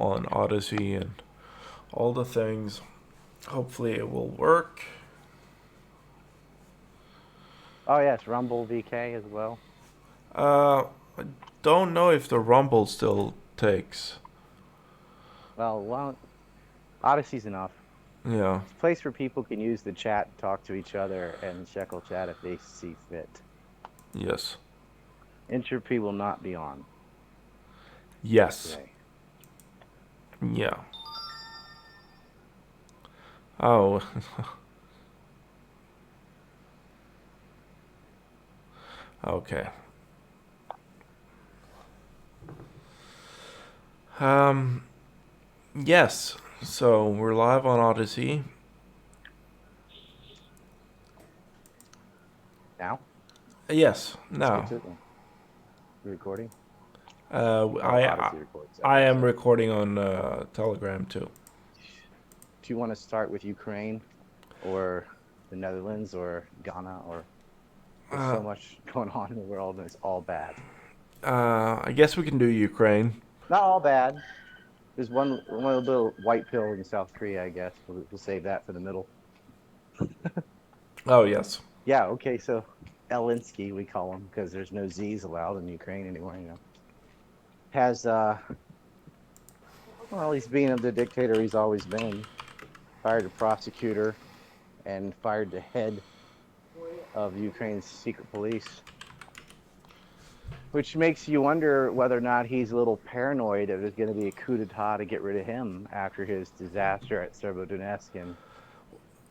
on Odysee and all the things. Hopefully, it will work. Oh yes, Rumble VK as well. I don't know if the Rumble still takes. Well, Odyssee's enough. Yeah. It's a place where people can use the chat and talk to each other and Shekelchat if they see fit. Yes. Entropy will not be on Yes. today. Yeah. Oh. Okay. Um. Yes. So we're live on Odysee. Now, Yes. let's get Now. to it. You recording? Uh. Oh, I. Odyssey records. I Okay, am so recording on Telegram too. do you want to start with Ukraine or the Netherlands or Ghana or there's Uh. so much going on in the world and it's all bad. I guess we can do Ukraine. Not all bad. There's one little white pill in South Korea, I guess. We'll save that for the middle. Oh yes. Yeah, okay, so Elinsky, we call him because there's no Z's allowed in Ukraine anymore, has well, he's being the dictator he's always been. Fired a prosecutor and fired the head of Ukraine's secret police, which makes you wonder whether or not he's a little paranoid that there's going to be a coup d'etat to get rid of him after his disaster at Severodonetsk and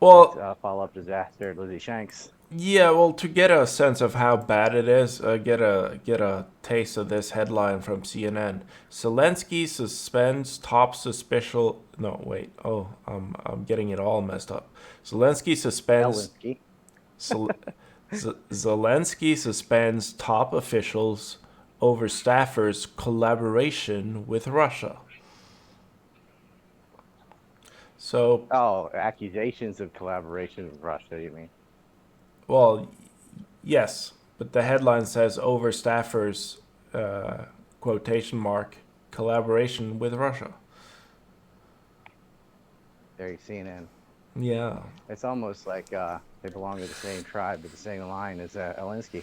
its Well, follow-up disaster at Lizzie Shanks. yeah. Well, to get a sense of how bad it is, get a taste of this headline from CNN. Zelensky suspends top suspicious. No, wait. Oh, I'm getting it all messed up. Zelensky suspends. Elinsky. Zel, Zelensky suspends top officials over staffers' collaboration with Russia. So, Oh, accusations of collaboration with Russia, you mean? well, yes, but the headline says over staffers, uh, quotation mark, collaboration with Russia. There you CNN. Yeah. It's almost like they belong to the same tribe, but the same line as Elinsky.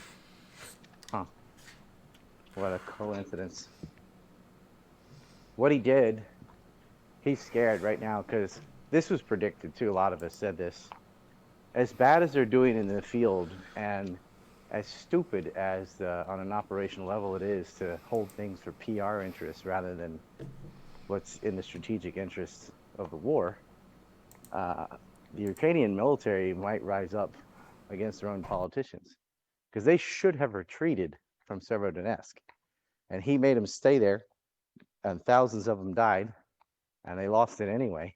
Huh. What a coincidence. What he did, he's scared right now because this was predicted too. A lot of us said this. As bad as they're doing in the field and as stupid as on an operational level it is to hold things for PR interests rather than what's in the strategic interests of the war, uh, the Ukrainian military might rise up against their own politicians because they should have retreated from Severodonetsk. And he made them stay there, and thousands of them died, and they lost it anyway.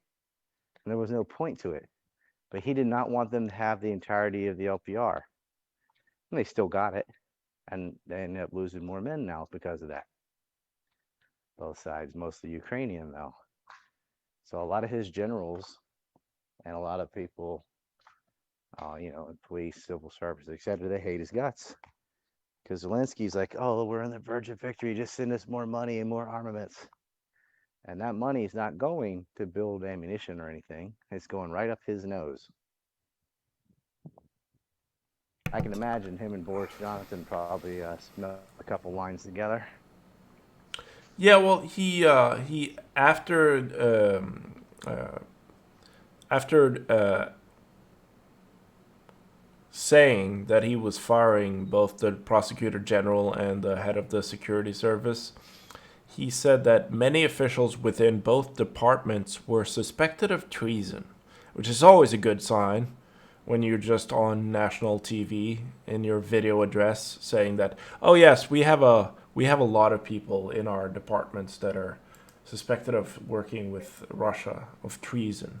And there was no point to it. But he did not want them to have the entirety of the LPR. And they still got it. And they ended up losing more men now because of that. Both sides, mostly Ukrainian, though. So a lot of his generals and a lot of people, in police, civil service, etc., they hate his guts. Because Zelensky's like, oh, we're on the verge of victory. Just send us more money and more armaments. And that money is not going to build ammunition or anything. It's going right up his nose. I can imagine him and Boris Johnson probably smell a couple lines together. Yeah, well, he after saying that he was firing both the prosecutor general and the head of the security service, he said that many officials within both departments were suspected of treason, which is always a good sign when you're just on national TV in your video address saying that, oh yes, we have a lot of people in our departments that are suspected of working with Russia of treason.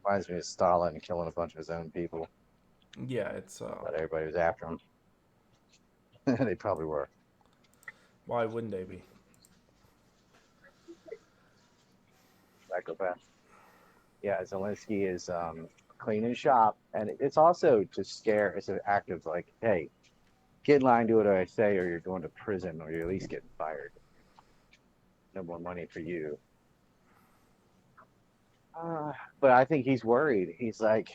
Reminds me of Stalin killing a bunch of his own people, Yeah, it's but everybody was after him. They probably were. why wouldn't they be? Psychopath. Yeah, Zelensky is cleaning shop, and it's also to scare. It's an act of like, hey, get in line, do what I say, or you're going to prison, or you're at least getting fired. no more money for you. But I think he's worried. He's like,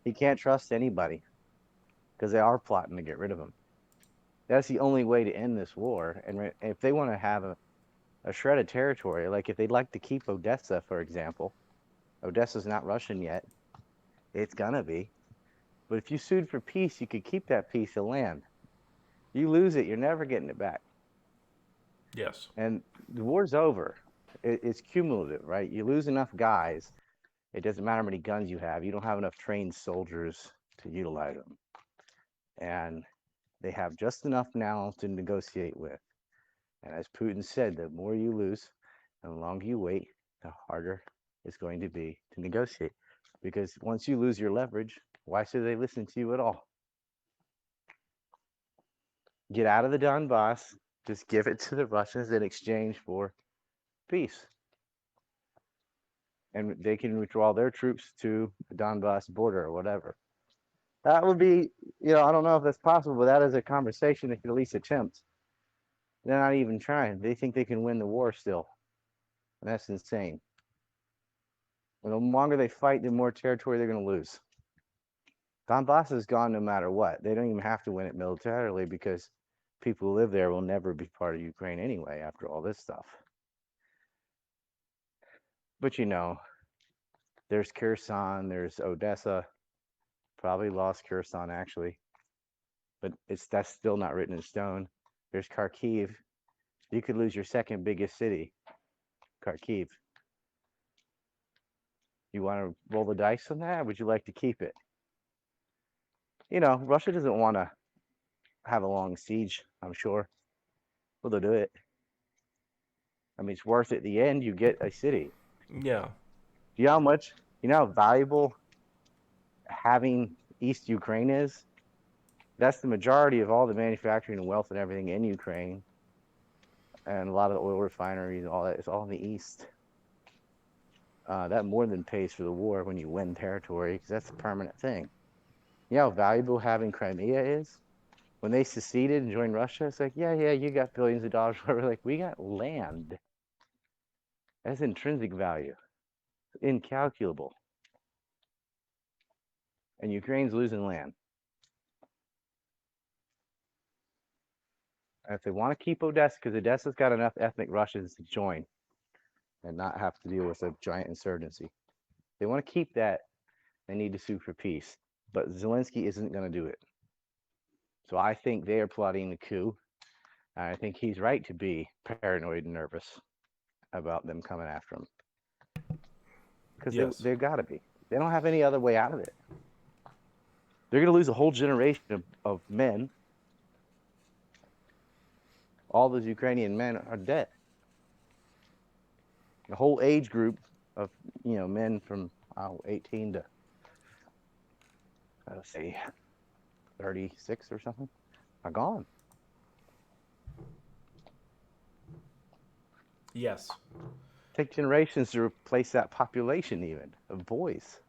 he can't trust anybody because they are plotting to get rid of him. That's the only way to end this war. And if they want to have a shred of territory, like if they'd like to keep Odessa, for example, Odessa's not Russian yet. It's gonna be. But if you sued for peace, you could keep that piece of land. You lose it, you're never getting it back. Yes. And the war's over. It's cumulative, right? You lose enough guys, it doesn't matter how many guns you have. You don't have enough trained soldiers to utilize them. And they have just enough now to negotiate with. And as Putin said, the more you lose and the longer you wait, the harder it's going to be to negotiate. Because once you lose your leverage, why should they listen to you at all? Get out of the Donbass, just give it to the Russians in exchange for peace. And they can withdraw their troops to the Donbass border or whatever. That would be, I don't know if that's possible, but that is a conversation they could at least attempt. They're not even trying. They think they can win the war still. And that's insane. And the longer they fight, the more territory they're going to lose. Donbass is gone no matter what. They don't even have to win it militarily because people who live there will never be part of Ukraine anyway after all this stuff. But there's Kherson, there's Odessa, probably lost Kherson actually, but that's still not written in stone. There's Kharkiv. You could lose your second biggest city, Kharkiv. You want to roll the dice on that? Or would you like to keep it? Russia doesn't want to have a long siege, I'm sure. Well, they'll do it. I mean, it's worth it. At the end, you get a city. Yeah. Do you know how valuable having East Ukraine is? That's the majority of all the manufacturing and wealth and everything in Ukraine. And a lot of the oil refineries and all that, it's all in the East. That more than pays for the war when you win territory, because that's a permanent thing. You know how valuable having Crimea is? When they seceded and joined Russia, it's like, yeah, you got billions of dollars. We're like, we got land. That's intrinsic value. Incalculable. And Ukraine's losing land. And if they want to keep Odessa, because Odessa's got enough ethnic Russians to join and not have to deal with a giant insurgency. If they want to keep that, they need to sue for peace. But Zelensky isn't going to do it. So I think they are plotting the coup. And I think he's right to be paranoid and nervous about them coming after him. Because Yes. they've got to be. They don't have any other way out of it. They're going to lose a whole generation of men. All those Ukrainian men are dead. The whole age group of men from 18 to let's say 36 or something are gone. Yes. Take generations to replace that population even of boys.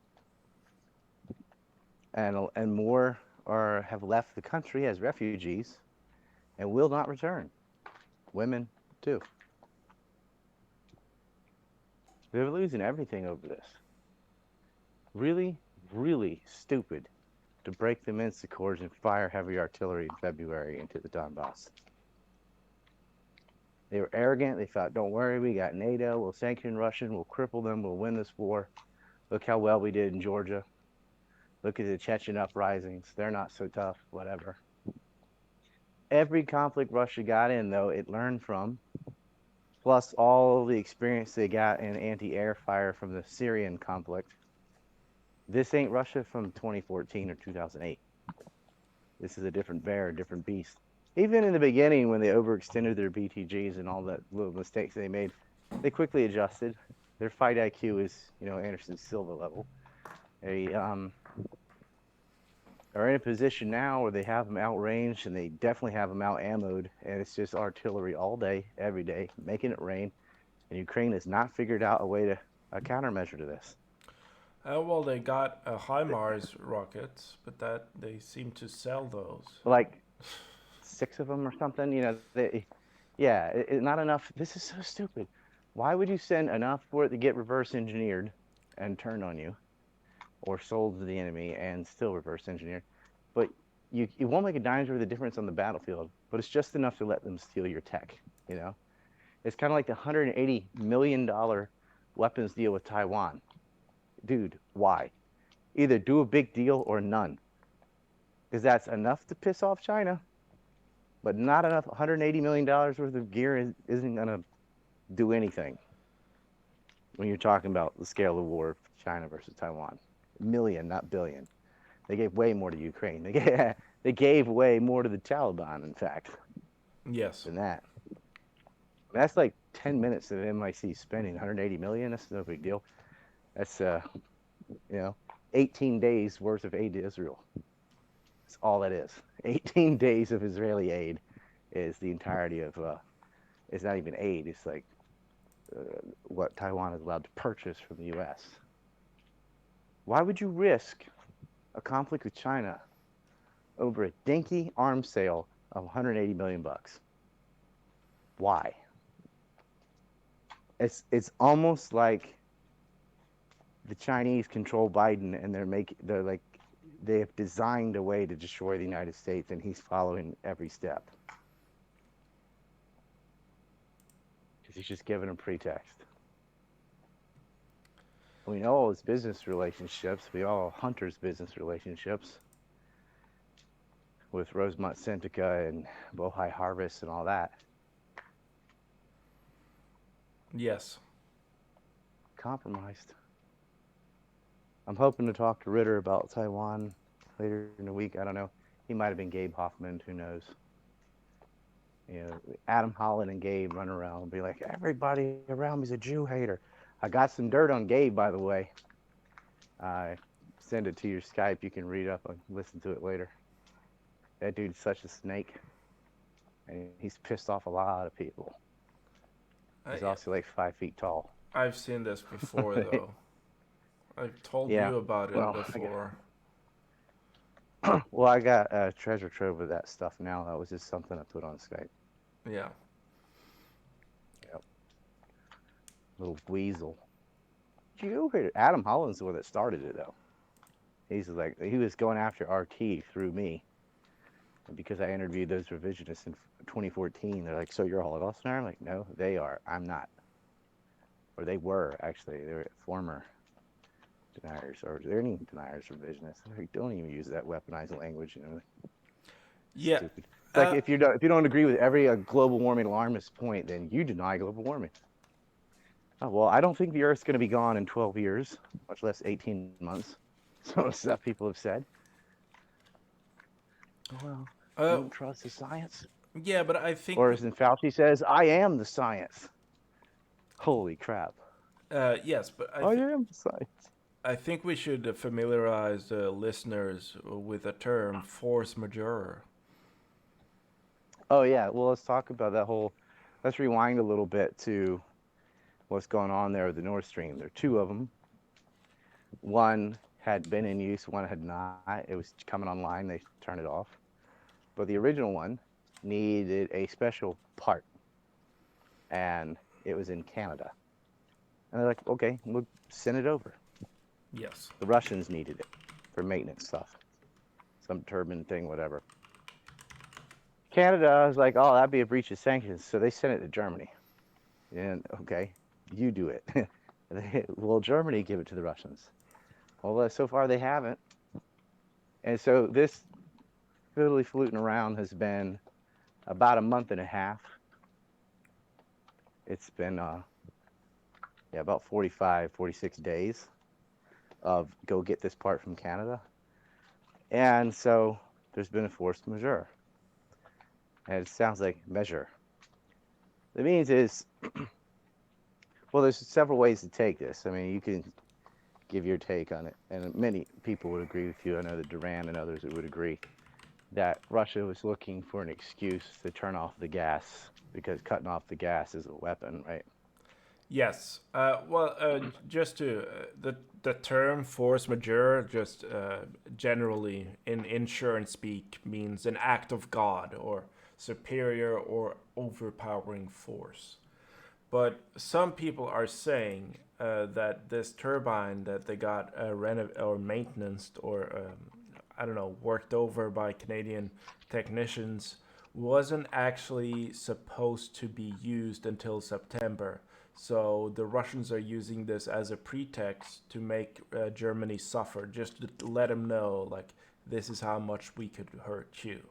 And more have left the country as refugees and will not return. Women too. They're losing everything over this. Really, really stupid to break the Minsk Accords and fire heavy artillery in February into the Donbass. They were arrogant. They thought, don't worry, we got NATO. We'll sanction Russia. We'll cripple them. We'll win this war. Look how well we did in Georgia. Look at the Chechen uprisings. They're not so tough, whatever. Every conflict Russia got in, though, it learned from, plus all the experience they got in anti-air fire from the Syrian conflict. This ain't Russia from 2014 or 2008. This is a different bear, a different beast. Even in the beginning, when they overextended their BTGs and all that little mistakes they made, they quickly adjusted. Their fight IQ is, Anderson Silva level. They are in a position now where they have them outranged and they definitely have them out ammoed, and it's just artillery all day, every day, making it rain. And Ukraine has not figured out a countermeasure to this. Well, they got HIMARS rockets, but that they seem to sell those. Like 6 of them or something, Yeah, not enough. This is so stupid. Why would you send enough for it to get reverse engineered and turned on you, or sold to the enemy and still reverse engineered? But it won't make a dime's worth of difference on the battlefield. But it's just enough to let them steal your tech. You know, it's kind of like the $180 million weapons deal with Taiwan. Dude, why? Either do a big deal or none, because that's enough to piss off China, but not enough. $180 million worth of gear isn't gonna do anything when you're talking about the scale of war of China versus Taiwan. Million, not billion. They gave way more to Ukraine. They gave way more to the Taliban, in fact, Yes. than that. That's like 10 minutes of MIC spending 180 million. That's no big deal. That's you know, 18 days worth of aid to Israel. That's all that is. 18 days of Israeli aid is the entirety of it's not even aid. It's like what Taiwan is allowed to purchase from the U.S. Why would you risk a conflict with China over a dinky arms sale of 180 million bucks? Why? It's almost like the Chinese control Biden and they're like they have designed a way to destroy the United States and he's following every step. Because he's just giving them pretext. We know all his business relationships. We all Hunter's business relationships with Rosemont Syndica and Bohai Harvest and all that. Yes. Compromised. I'm hoping to talk to Ritter about Taiwan later in the week. I don't know. He might have been Gabe Hoffman. Who knows? You know, Adam Holland and Gabe run around and be like, everybody around me's a Jew hater. I got some dirt on Gabe, by the way. I send it to your Skype. You can read up and listen to it later. That dude's such a snake. And he's pissed off a lot of people. He's I, also like 5 feet tall. I've seen this before, though. I've told Yeah. you about it Well, before. I got a treasure trove of that stuff now. That was just something I put on Skype. Yeah. Yep. Little weasel. You heard it. Adam Holland's the one that started it, though. He's like, he was going after RT through me. And because I interviewed those revisionists in 2014, they're like, so you're a Holocaust denier? I'm like, no, they are. I'm not. Or they were, actually. They were former deniers, or they're any deniers, revisionists. Like, don't even use that weaponized language. You know, Yeah. stupid. It's like if you don't agree with every global warming alarmist point, then you deny global warming. Oh, well, I don't think the Earth's going to be gone in 12 years, much less 18 months. Some stuff people have said. Well, you Uh, don't trust the science? yeah, but I think, Or as in Fauci says, I am the science. Holy crap. yes, but I am the science. I think we should familiarize the listeners with the term force majeure. Oh, yeah. Well, let's talk about that whole. Let's rewind a little bit to what's going on there with the Nord Stream. There are two of them. One had been in use, one had not. It was coming online, they turned it off. But the original one needed a special part, and it was in Canada. And they're like, okay, we'll send it over. Yes. The Russians needed it for maintenance stuff, some turbine thing, whatever. Canada was like, oh, that'd be a breach of sanctions. So they sent it to Germany. And okay, you do it. Well, Germany give it to the Russians. Well, so far they haven't. And so this fiddly fluting around has been about a month and a half. It's been about 45, 46 days of go get this part from Canada. And so there's been a force majeure. And it sounds like measure. The means is, well, there's several ways to take this. I mean, you can give your take on it. And many people would agree with you. I know that Duran and others would agree that Russia was looking for an excuse to turn off the gas because cutting off the gas is a weapon, right? Yes. Just to the term force majeure, just generally in insurance speak, means an act of God or superior or overpowering force. But some people are saying that this turbine that they got or maintenance or I don't know, worked over by Canadian technicians wasn't actually supposed to be used until September. So the Russians are using this as a pretext to make Germany suffer, just to let them know, like, this is how much we could hurt you.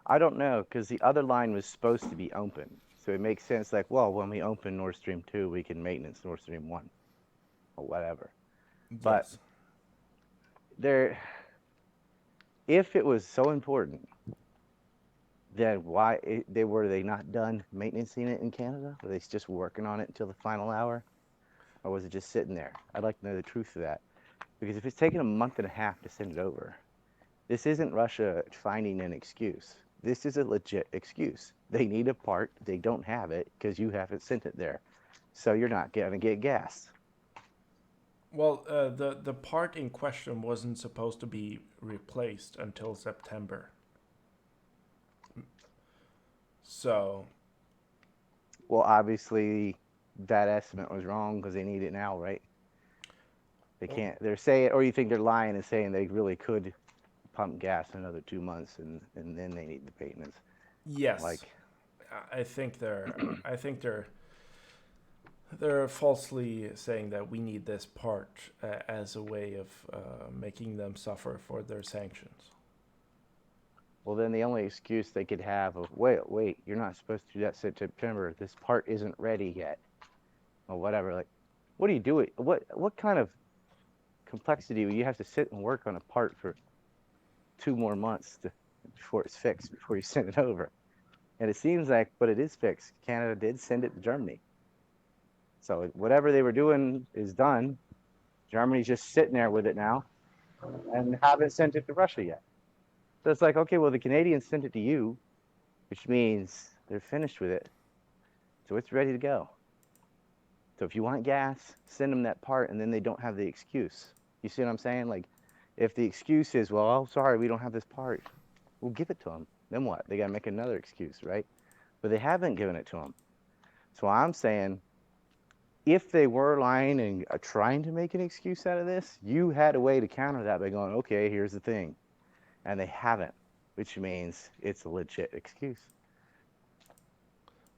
I don't know, because the other line was supposed to be open. So it makes sense, like, well, when we open Nord Stream 2, we can maintenance Nord Stream 1 or whatever. But Yes. there, if it was so important, then were they not done maintaining it in Canada? Were they just working on it until the final hour? Or was it just sitting there? I'd like to know the truth of that. Because if it's taken a month and a half to send it over, this isn't Russia finding an excuse. This is a legit excuse. They need a part, they don't have it because you haven't sent it there. So you're not going to get gas. Well, the part in question wasn't supposed to be replaced until September. So, Well, obviously, that estimate was wrong because they need it now, right? They well, can't, they're saying, or you think they're lying and saying they really could pump gas another 2 months and then they need the maintenance. yes, Like, I think they're falsely saying that we need this part as a way of making them suffer for their sanctions. well, then the only excuse they could have of, wait, you're not supposed to do that September. This part isn't ready yet, or whatever. Like, what do you do? What kind of complexity will you have to sit and work on a part for 2 more months before it's fixed, before you send it over? And it seems like, but it is fixed. Canada did send it to Germany. So whatever they were doing is done. Germany's just sitting there with it now and haven't sent it to Russia yet. So it's like, okay, well, the Canadians sent it to you, which means they're finished with it. So it's ready to go. So if you want gas, send them that part, and then they don't have the excuse. You see what I'm saying? Like, if the excuse is, well, oh, sorry, we don't have this part, we'll give it to them. Then what? They got to make another excuse, right? But they haven't given it to them. So I'm saying, if they were lying and trying to make an excuse out of this, you had a way to counter that by going, okay, here's the thing. And they haven't, which means it's a legit excuse.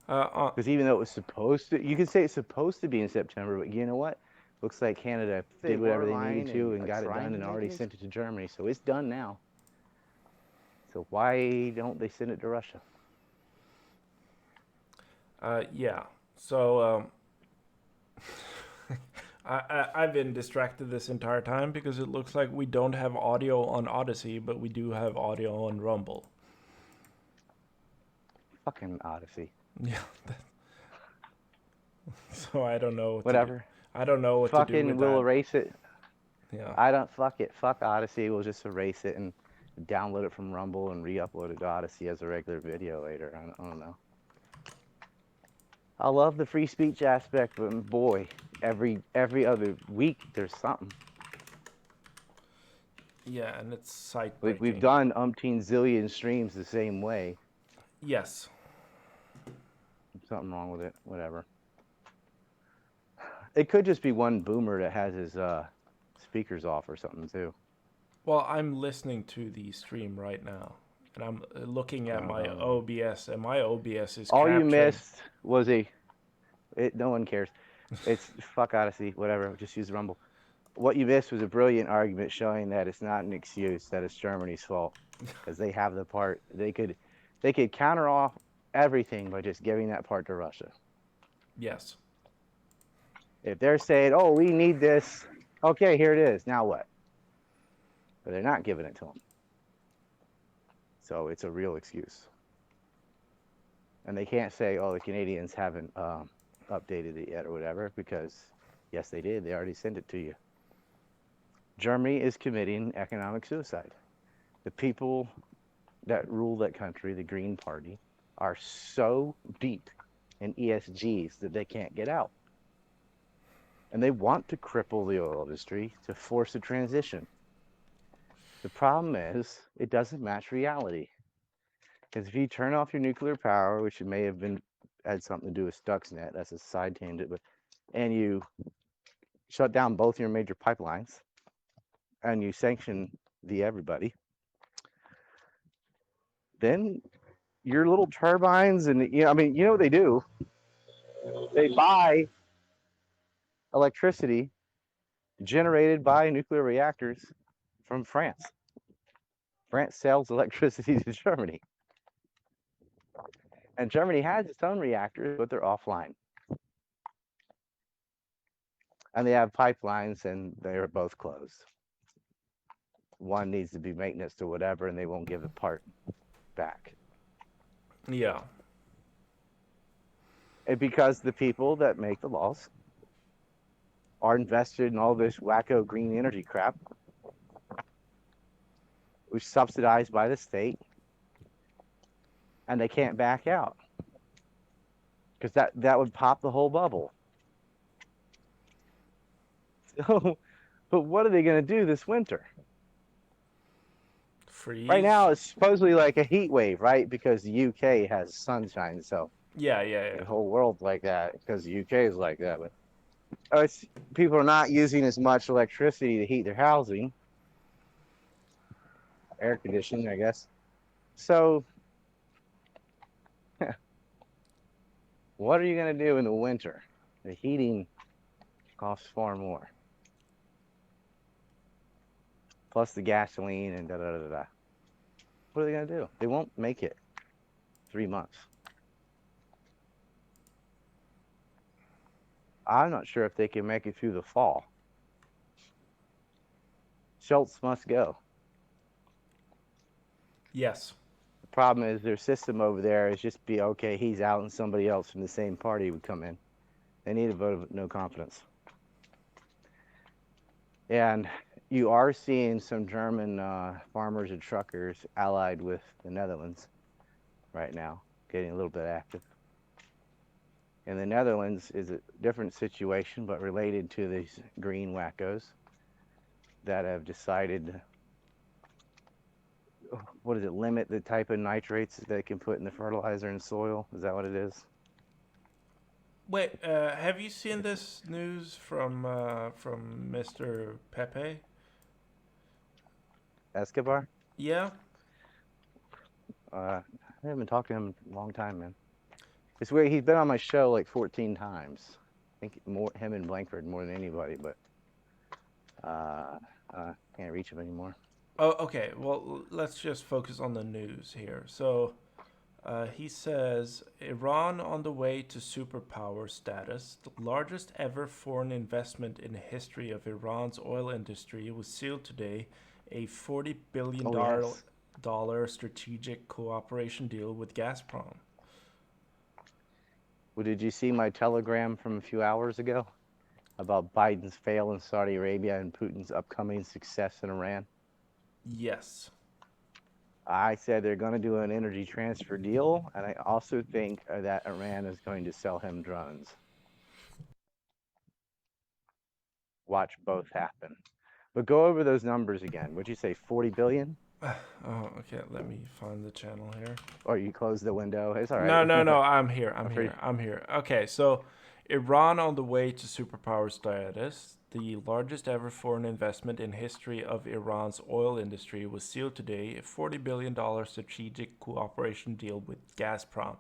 Because even though it was supposed to, you could say it's supposed to be in September, but you know what? Looks like Canada did whatever they needed to and got it done and already sent it to Germany. So it's done now. So why don't they send it to Russia? Yeah. So I've been distracted this entire time because it looks like we don't have audio on Odysee, but we do have audio on Rumble. Fucking Odysee. Yeah. So I don't know what to do. Whatever. I don't know what to do Fucking, with we'll that. erase it. Yeah. I don't, fuck it. Fuck Odysee. We'll just erase it and download it from Rumble and re-upload it to Odysee as a regular video later. I don't know. I love the free speech aspect, but boy, every other week there's something. Yeah, and it's site Like, we've breaking. done umpteen zillion streams the same way. Yes. Something wrong with it. Whatever. It could just be one boomer that has his speakers off or something too. Well, I'm listening to the stream right now, and I'm looking at my OBS, and my OBS is All you capturing. missed was no one cares. It's fuck Odyssey, whatever. Just use Rumble. What you missed was a brilliant argument showing that it's not an excuse, that it's Germany's fault because they have the part. They could counter off everything by just giving that part to Russia. Yes. If they're saying, "Oh, we need this," okay, here it is. Now what? But they're not giving it to them, so it's a real excuse. And they can't say, "Oh, the Canadians haven't updated it yet" or whatever, because yes, they did. They already sent it to you. Germany is committing economic suicide. The people that rule that country, the Green Party, are so deep in ESGs that they can't get out. And they want to cripple the oil industry to force a transition. The problem is it doesn't match reality. Because if you turn off your nuclear power, which it may have been had something to do with Stuxnet, that's a side tangent, but and you shut down both your major pipelines and you sanction the everybody, then your little turbines and I mean, you know what they do? They buy electricity generated by nuclear reactors from France. France sells electricity to Germany. And Germany has its own reactors, but they're offline. And they have pipelines and they're both closed. One needs to be maintenance or whatever, and they won't give the part back. Yeah. And because the people that make the laws are invested in all this wacko green energy crap, which is subsidized by the state, and they can't back out because that would pop the whole bubble. So, but what are they going to do this winter? Right Freeze. now, it's supposedly like a heat wave, right? Because the UK has sunshine, so Yeah, yeah, the yeah. whole world's like that because the UK is like that. But it's, people are not using as much electricity to heat their housing, air conditioning, I guess. So, what are you going to do in the winter? The heating costs far more. Plus the gasoline and da da da da. What are they going to do? They won't make it 3 months. I'm not sure if they can make it through the fall. Schultz must go. Yes. The problem is their system over there is just be okay, he's out and somebody else from the same party would come in. They need a vote of no confidence. And you are seeing some German farmers and truckers allied with the Netherlands right now, getting a little bit active. And the Netherlands is a different situation, but related to these green wackos that have decided, what is it, limit the type of nitrates that they can put in the fertilizer and soil. Is that what it is? Wait, have you seen this news from Mr. Pepe? Escobar? Yeah. I haven't talked to him in a long time, man. It's weird. He's been on my show like 14 times. I think more him and Blankford more than anybody, but can't reach him anymore. Oh, okay. Well, let's just focus on the news here. So, he says Iran on the way to superpower status. The largest ever foreign investment in the history of Iran's oil industry was sealed today. A $40 Oh billion yes. strategic cooperation deal with Gazprom. Well, did you see my telegram from a few hours ago about Biden's fail in Saudi Arabia and Putin's upcoming success in Iran? Yes. I said they're going to do an energy transfer deal, and I also think that Iran is going to sell him drones. Watch both happen. But go over those numbers again. What'd you say, 40 billion? Oh, okay. Let me find the channel here. Or you closed the window? It's all right. No, no, no. I'm here. I'm I'm here. pretty. I'm here. Okay, so Iran on the way to superpower status. The largest ever foreign investment in history of Iran's oil industry was sealed today, a $40 billion strategic cooperation deal with Gazprom.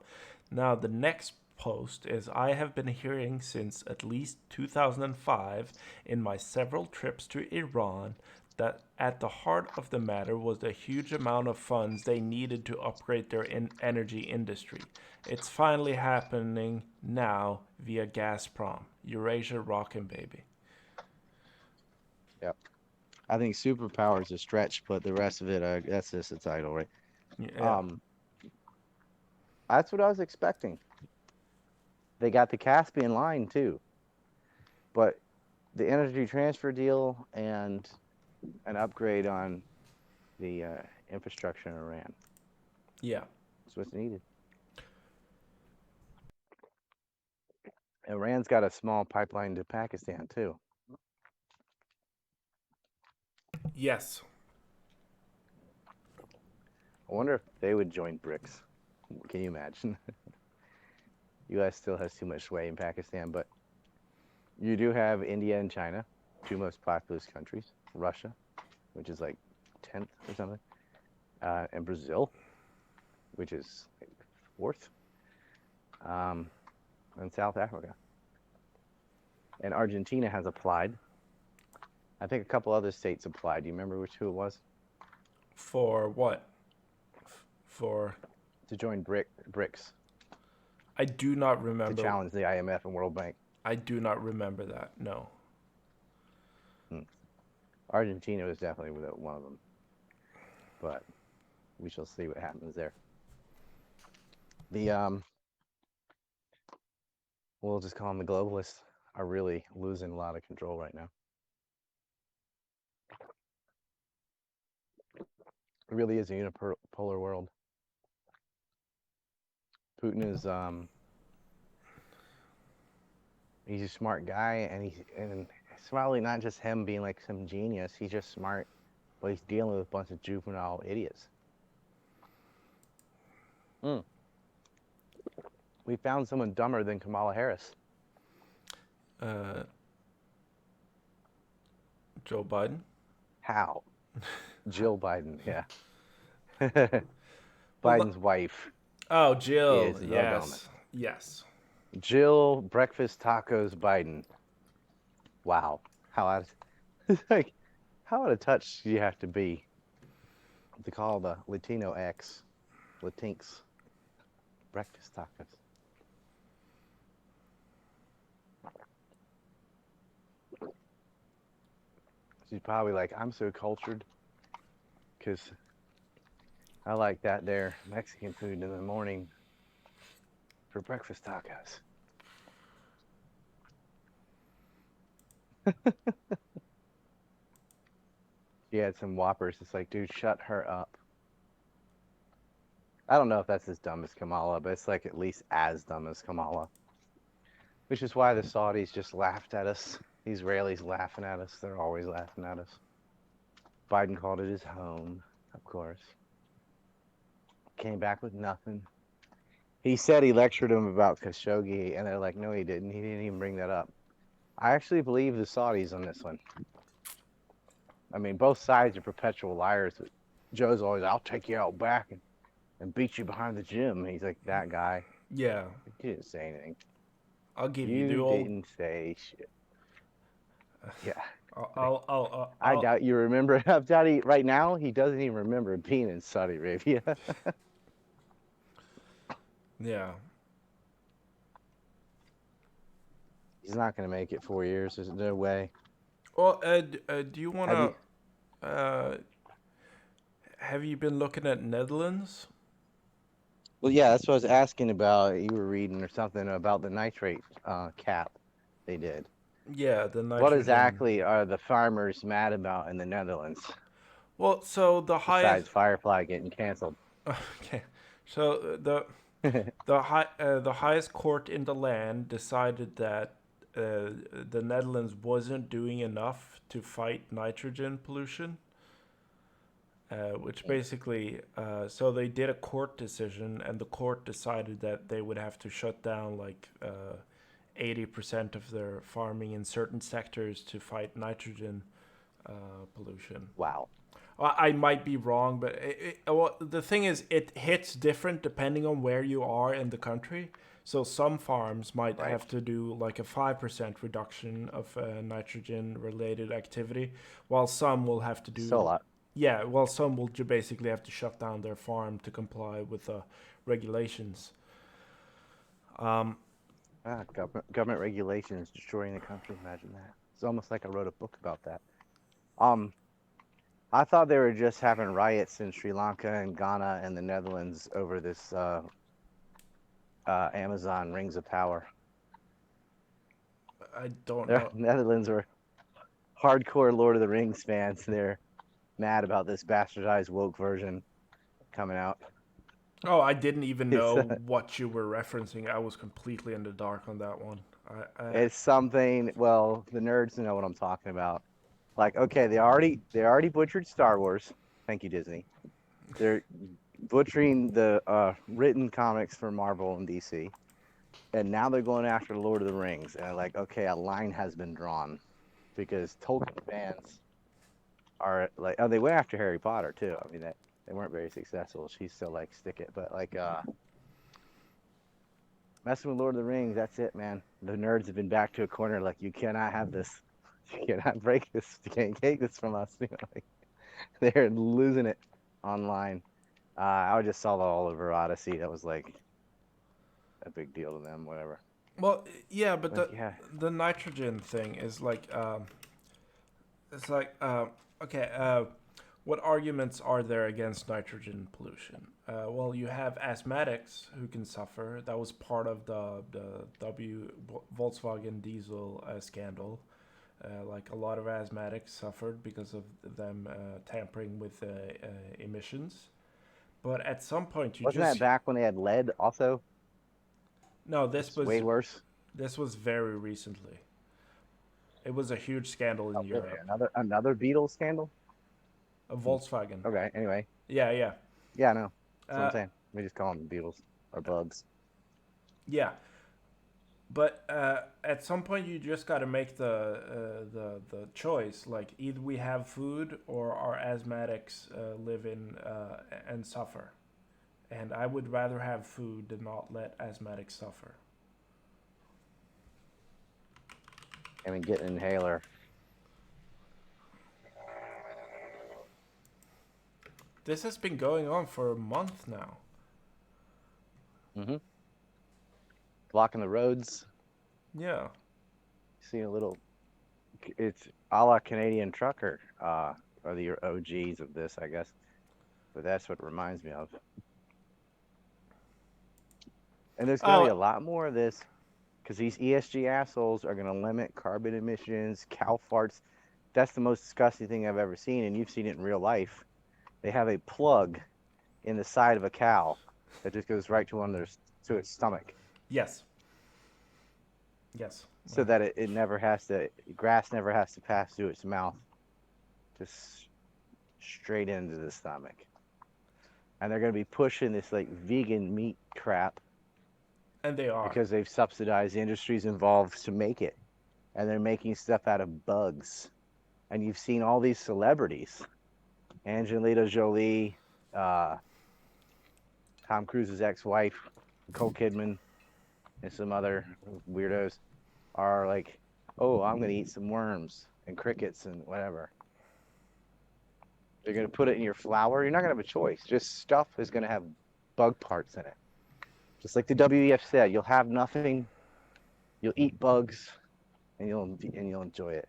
Now, the next post is I have been hearing since at least 2005 in my several trips to Iran that at the heart of the matter was the huge amount of funds they needed to upgrade their energy industry. It's finally happening now via Gazprom. Eurasia rockin' baby. Yep. I think superpower is a stretch, but the rest of it, that's just the title, right? Yeah. Um, that's what I was expecting. They got the Caspian line too, but the energy transfer deal and an upgrade on the infrastructure in Iran Yeah. is what's needed. Iran's got a small pipeline to Pakistan too. Yes. I wonder if they would join BRICS. Can you imagine? U.S. still has too much sway in Pakistan, but you do have India and China, two most populous countries. Russia, which is like 10th or something, and Brazil, which is like 4th, and South Africa. And Argentina has applied. I think a couple other states applied. Do you remember who it was? For what? For To join BRICS, I do not to remember. challenge the IMF and World Bank. I do not remember that. No. Hmm. Argentina was definitely one of them, but we shall see what happens there. The we'll just call them the globalists are really losing a lot of control right now. It really is a unipolar world. Putin is he's a smart guy, and it's probably not just him being like some genius. He's just smart, but he's dealing with a bunch of juvenile idiots. We found someone dumber than Kamala Harris. Uh, Joe Biden? How? Jill Biden, yeah. Well, Biden's wife oh, Jill. is the dumbest. Yes. Yes. Jill Breakfast Tacos Biden. Wow. Like how out of touch do you have to be to call the Latino X Latinx breakfast tacos? She's probably like, I'm so cultured because I like that there Mexican food in the morning for breakfast tacos. She had some Whoppers. It's like, dude, shut her up. I don't know if that's as dumb as Kamala, but it's like at least as dumb as Kamala. Which is why the Saudis just laughed at us. The Israelis laughing at us. They're always laughing at us. Biden called it his home, of course. Came back with nothing. He said he lectured him about Khashoggi, and they're like, no, he didn't. He didn't even bring that up. I actually believe the Saudis on this one. I mean, both sides are perpetual liars. Joe's always, I'll take you out back and beat you behind the gym. He's like, that guy. Yeah. He didn't say anything. I'll give you the You old. didn't say shit. Yeah. I I'll doubt you remember. I doubt right now he doesn't even remember being in Saudi Arabia. yeah. He's not going to make it 4 years. There's no way. Well, do you want Have you? to? Have you been looking at Netherlands? Well, yeah, that's what I was asking about. You were reading or something about the nitrate cap they did. Yeah, the What nitrogen. exactly are the farmers mad about in the Netherlands Well, so the highest. besides Firefly getting canceled? Okay, so the highest court in the land decided that the Netherlands wasn't doing enough to fight nitrogen pollution. Which basically, so they did a court decision, and the court decided that they would have to shut down like 80% of their farming in certain sectors to fight nitrogen pollution. Wow. I might be wrong, but well, the thing is, it hits different depending on where you are in the country. So some farms might Right. have to do like a 5% reduction of nitrogen-related activity, while some will have to Still a do, lot. yeah, well, some will basically have to shut down their farm to comply with the regulations. Government regulations destroying the country. Imagine that. It's almost like I wrote a book about that. Um, I thought they were just having riots in Sri Lanka and Ghana and the Netherlands over this Amazon Rings of Power. I don't The know. Netherlands were hardcore Lord of the Rings fans. They're mad about this bastardized woke version coming out. Oh, I didn't even It's know what you were referencing. I was completely in the dark on that one. it's something. Well, the nerds know what I'm talking about. Like, okay, they already butchered Star Wars. Thank you, Disney. They're butchering the written comics for Marvel and DC, and now they're going after Lord of the Rings, and like, okay, a line has been drawn because Tolkien fans are like, oh, they went after Harry Potter too. I mean, that they weren't very successful. She's still like, stick it, but like, messing with Lord of the Rings, that's it, man. The nerds have been back to a corner. Like, you cannot have this. You cannot break this. You can't take this from us. You know, like, they're losing it online. I just saw that all over Odyssey. That was like a big deal to them. Whatever. Well, yeah, but But yeah, the nitrogen thing is like it's like okay. What arguments are there against nitrogen pollution? Well, you have asthmatics who can suffer. That was part of the Volkswagen diesel scandal. Like a lot of asthmatics suffered because of them tampering with emissions. But at some point, you wasn't that just back when they had lead? Also, no. it's way worse. This was very recently. It was a huge scandal in Oh, really? Europe. Another Beatles scandal? A Volkswagen. Okay. Anyway, Yeah, yeah. yeah, no, that's what I'm Uh, saying. We just call them Beatles or bugs. yeah. But at some point, you just got to make the choice. Like either we have food, or our asthmatics live in and suffer. And I would rather have food than not let asthmatics suffer. I mean, get an inhaler. This has been going on for a month now. Mm-hmm. Blocking the roads. Yeah. See a little. It's a la Canadian trucker. Are the OGs of this, I guess. But that's what it reminds me of. And there's going to be Oh, a lot more of this because these ESG assholes are going to limit carbon emissions, cow farts. That's the most disgusting thing I've ever seen, and you've seen it in real life. They have a plug in the side of a cow that just goes right to its stomach, yes. Yes. so that it never has to, grass never has to pass through its mouth, just straight into the stomach. And they're going to be pushing this like vegan meat crap And they are. because they've subsidized the industries involved to make it, and they're making stuff out of bugs. And you've seen all these celebrities, Angelina Jolie, uh, Tom Cruise's ex-wife, Nicole Kidman, and some other weirdos are like, oh, I'm going to eat some worms and crickets and whatever. They're going to put it in your flour. You're not going to have a choice. Just stuff is going to have bug parts in it. Just like the WEF said, you'll have nothing, you'll eat bugs, and you'll enjoy it.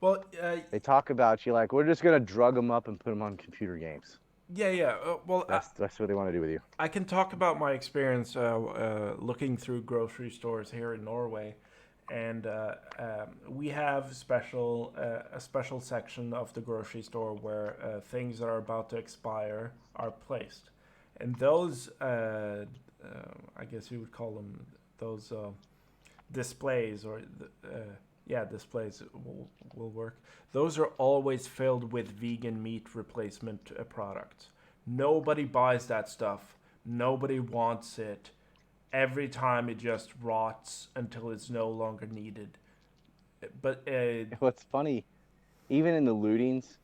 Well, They talk about you like, we're just going to drug them up and put them on computer games. yeah, yeah. Well, That's what they want to do with you. I can talk about my experience looking through grocery stores here in Norway, and we have a special section of the grocery store where things that are about to expire are placed, and those I guess you would call them those displays or yeah, displays will work. Those are always filled with vegan meat replacement products. Nobody buys that stuff. Nobody wants it. Every time it just rots until it's no longer needed. But What's funny, even in the lootings,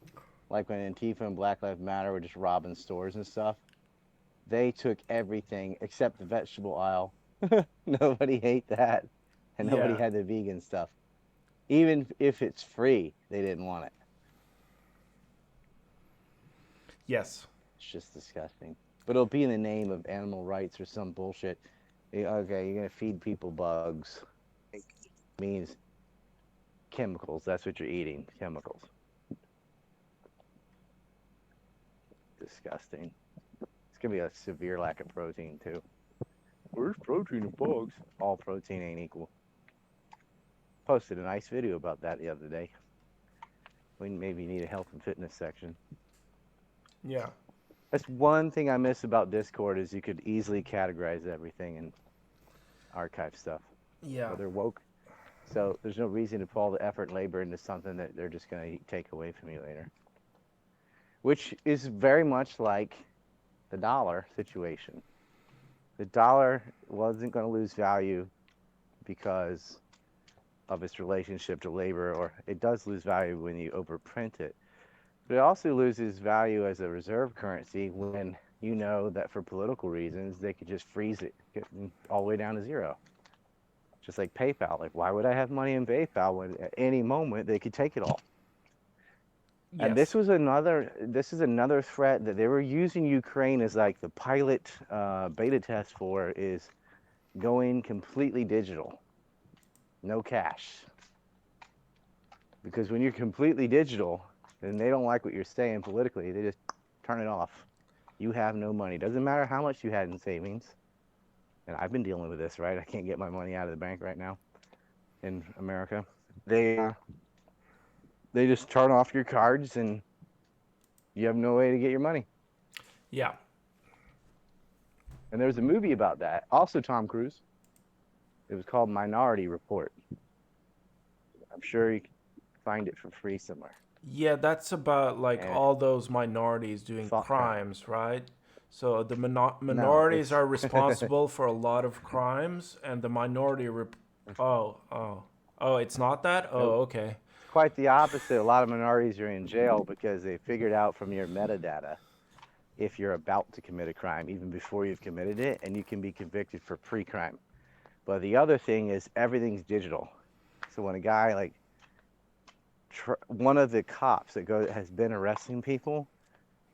like when Antifa and Black Lives Matter were just robbing stores and stuff, they took everything except the vegetable aisle. Nobody ate that, and nobody yeah, had the vegan stuff. Even if it's free, they didn't want it. yes, It's just disgusting. But it'll be in the name of animal rights or some bullshit. Okay, you're gonna feed people bugs. It means chemicals. That's what you're eating. Chemicals. Disgusting. It's gonna be a severe lack of protein too. Where's protein in bugs? All protein ain't equal. Posted a nice video about that the other day. We maybe need a health and fitness section. yeah, That's one thing I miss about Discord is you could easily categorize everything and archive stuff. yeah. But they're woke, so there's no reason to put all the effort and labor into something that they're just gonna take away from you later. Which is very much like the dollar situation. The dollar wasn't going to lose value because of its relationship to labor, or it does lose value when you overprint it. But it also loses value as a reserve currency when you know that for political reasons they could just freeze it all the way down to zero. Just like PayPal. Like, why would I have money in PayPal when at any moment they could take it all? And Yes. this is another threat that they were using Ukraine as like the pilot beta test for, is going completely digital, no cash. Because when you're completely digital, then they don't like what you're saying politically. They just turn it off. You have no money. Doesn't matter how much you had in savings. And I've been dealing with this, right? I can't get my money out of the bank right now in America. They just turn off your cards and you have no way to get your money. Yeah. And there's a movie about that, also Tom Cruise. It was called Minority Report. I'm sure you can find it for free somewhere. Yeah, that's about like And all those minorities doing thought crime. crimes, right? So the No, minorities it's are responsible for a lot of crimes, and the minority oh, it's not that? nope. Oh, okay. It's quite the opposite. A lot of minorities are in jail because they figured out from your metadata if you're about to commit a crime, even before you've committed it, and you can be convicted for pre-crime. But the other thing is everything's digital. So when a guy like one of the cops that has been arresting people,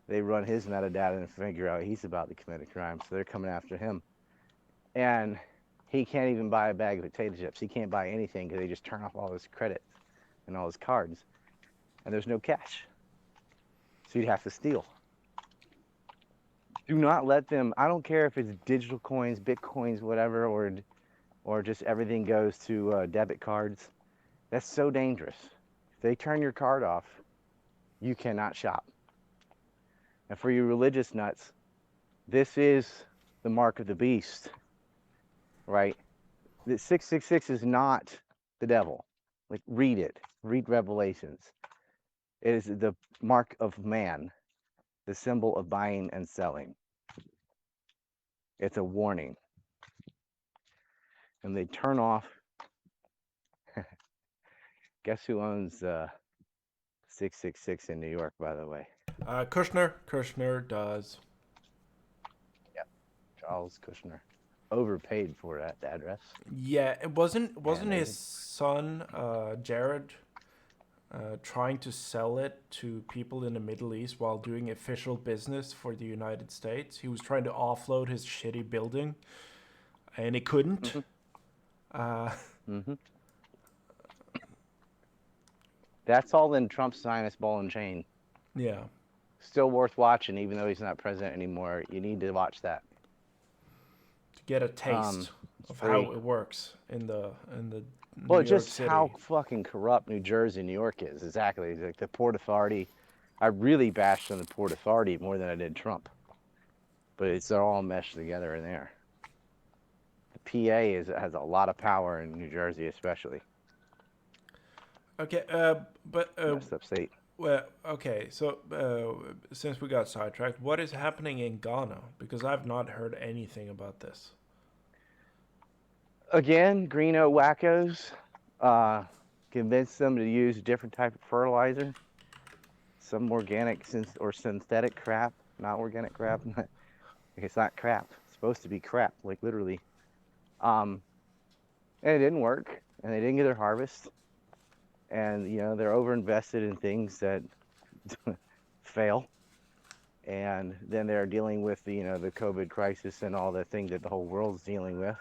they run his metadata and figure out he's about to commit a crime, so they're coming after him. And he can't even buy a bag of potato chips. He can't buy anything because they just turn off all his credit and all his cards, and there's no cash. So you'd have to steal. Do not let them. I don't care if it's digital coins, bitcoins, whatever, or just everything goes to debit cards. That's so dangerous. If they turn your card off, you cannot shop. And for you religious nuts, this is the mark of the beast, right? The 666 is not the devil. Like, read it. Read Revelations. It is the mark of man, the symbol of buying and selling. It's a warning. And they turn off. Guess who owns 666 in New York, by the way? Kushner does. Yep, Charles Kushner. Overpaid for that address. Yeah, it wasn't And his son Jared trying to sell it to people in the Middle East while doing official business for the United States. He was trying to offload his shitty building, and he couldn't. mm-hmm. Uh, Mm-hmm. That's all in Trump's Zionist ball and chain. yeah, Still worth watching, even though he's not president anymore. You need to watch that. to get a taste It's of free. how it works in the Well, New York just how City. fucking corrupt New Jersey, New York is. Exactly. Like the Port Authority. I really bashed on the Port Authority more than I did Trump. But it's all meshed together in there. The PA has a lot of power in New Jersey, especially. Okay, but Messed up state. well, okay. So since we got sidetracked, what is happening in Ghana? Because I've not heard anything about this. Again, Greeno wackos convinced them to use a different type of fertilizer, some organic or synthetic crap, not organic crap. It's not crap. It's supposed to be crap, like literally. And it didn't work, and they didn't get their harvest. And they're overinvested in things that fail. And then they're dealing with the COVID crisis and all the things that the whole world's dealing with,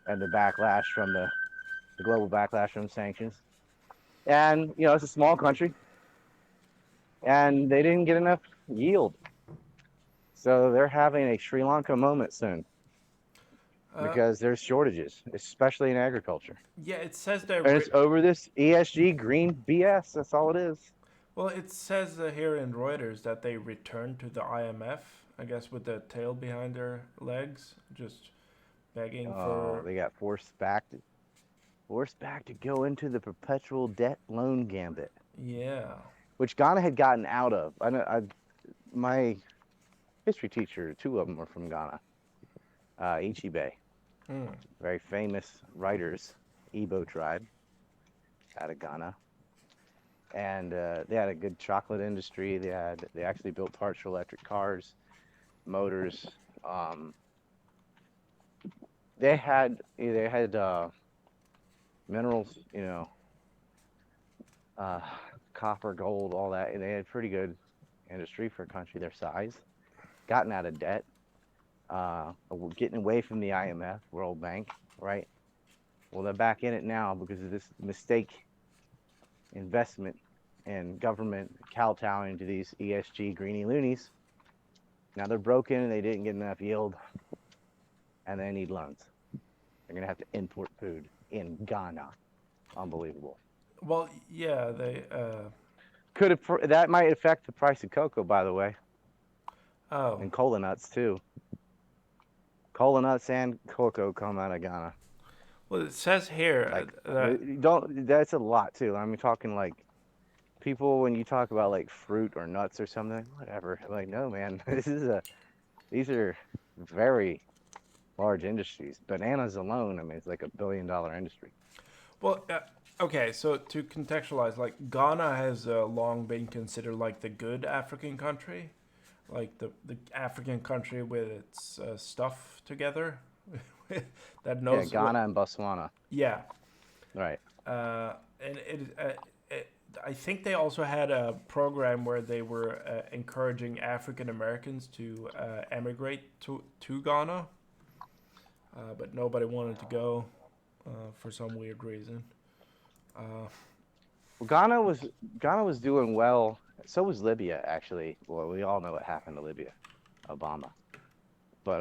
and the backlash from the global backlash from sanctions. And it's a small country, and they didn't get enough yield, so they're having a Sri Lanka moment soon Uh, because there's shortages, especially in agriculture. yeah, it says that. And it's over this ESG green BS. That's all it is. Well, it says here in Reuters that they returned to the IMF. I guess with the tail behind their legs, just begging Oh, for. they got forced back to go into the perpetual debt loan gambit, Yeah. which Ghana had gotten out of. I know my history teacher. Two of them are from Ghana. Ichibe, Mm. very famous writers, Igbo tribe out of Ghana, and they had a good chocolate industry. They actually built parts for electric cars, motors. Um, they had minerals, uh, copper, gold, all that, and they had pretty good industry for a country their size. Gotten out of debt, getting away from the IMF, World Bank, right? Well, they're back in it now because of this mistake investment in government kowtowing to these ESG greeny loonies. Now they're broken and they didn't get enough yield and they need loans. They're gonna have to import food in Ghana. Unbelievable. Well, yeah, they. Could have that might affect the price of cocoa, by the way, Oh, and cola nuts too. Cola nuts and cocoa come out of Ghana. well, it says here Like, that. don't. That's a lot too. I mean, talking like people when you talk about like fruit or nuts or something, whatever. Like, no, man, these are very large industries. Bananas alone, I mean, it's like $1 billion industry. Well, okay, so to contextualize, like Ghana has long been considered like the good African country, like the African country with its stuff together, that Yeah, knows what. Ghana and Botswana. Yeah, Right. and it, I think they also had a program where they were encouraging African Americans to emigrate to Ghana, but nobody wanted to go for some weird reason. Uh, Well, Ghana was doing well. So was Libya, actually. Well, we all know what happened to Libya, Obama. But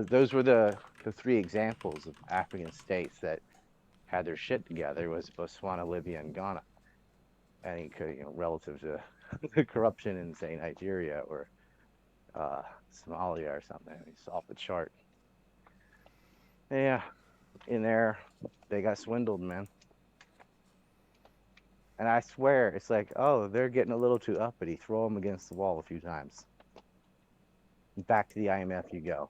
those were the three examples of African states that had their shit together was Botswana, Libya, and Ghana. And relative to the corruption in say Nigeria or uh, Somalia or something, it's off the chart. Yeah, in there they got swindled, man. And I swear, it's like, oh, they're getting a little too uppity. Throw them against the wall a few times. Back to the IMF you go.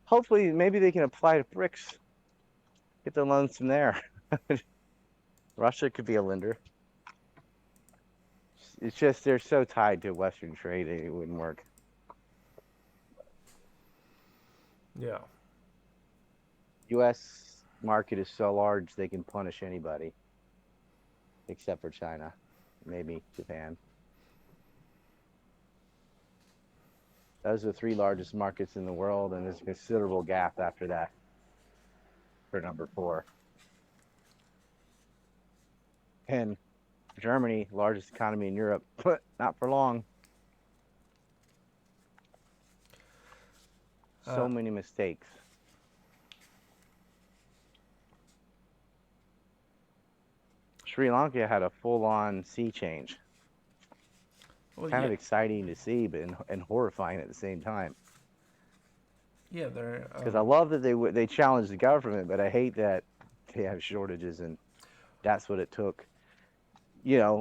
Hopefully, maybe they can apply to BRICS. Get the loans from there. Russia could be a lender. It's just they're so tied to Western trade, it wouldn't work. yeah. U.S. market is so large they can punish anybody except for China, maybe Japan. Those are the three largest markets in the world, and there's a considerable gap after that for number four. And Germany, largest economy in Europe, but not for long. Uh, So many mistakes. Sri Lanka had a full-on sea change. well, Kind yeah, of exciting to see, but and horrifying at the same time. yeah. They're. Because I love that they challenge the government, but I hate that they have shortages, and that's what it took.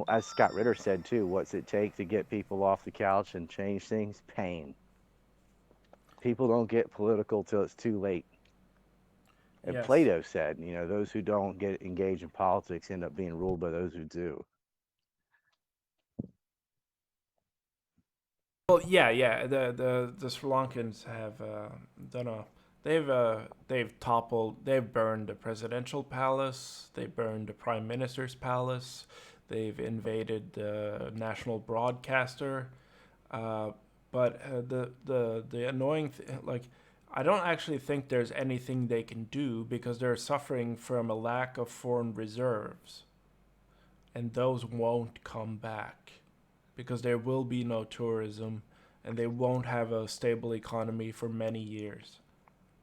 As Scott Ritter said too, what's it take to get people off the couch and change things? Pain. People don't get political till it's too late. And Yes. Plato said, those who don't get engaged in politics end up being ruled by those who do. Well, yeah, yeah. The Sri Lankans have done a. They've toppled. They've burned the presidential palace. They burned the prime minister's palace. They've invaded the national broadcaster. Uh, but the annoying like, I don't actually think there's anything they can do because they're suffering from a lack of foreign reserves, and those won't come back because there will be no tourism and they won't have a stable economy for many years.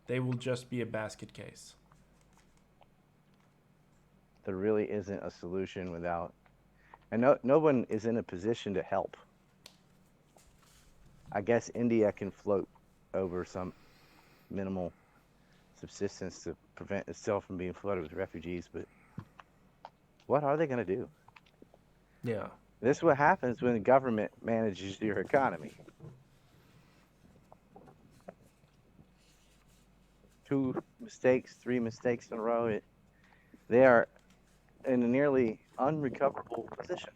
They will just be a basket case. There really isn't a solution without, and no one is in a position to help. I guess India can float over some minimal subsistence to prevent itself from being flooded with refugees, but what are they going to do? Yeah. This is what happens when the government manages your economy. three mistakes in a row. They are in a nearly unrecoverable position.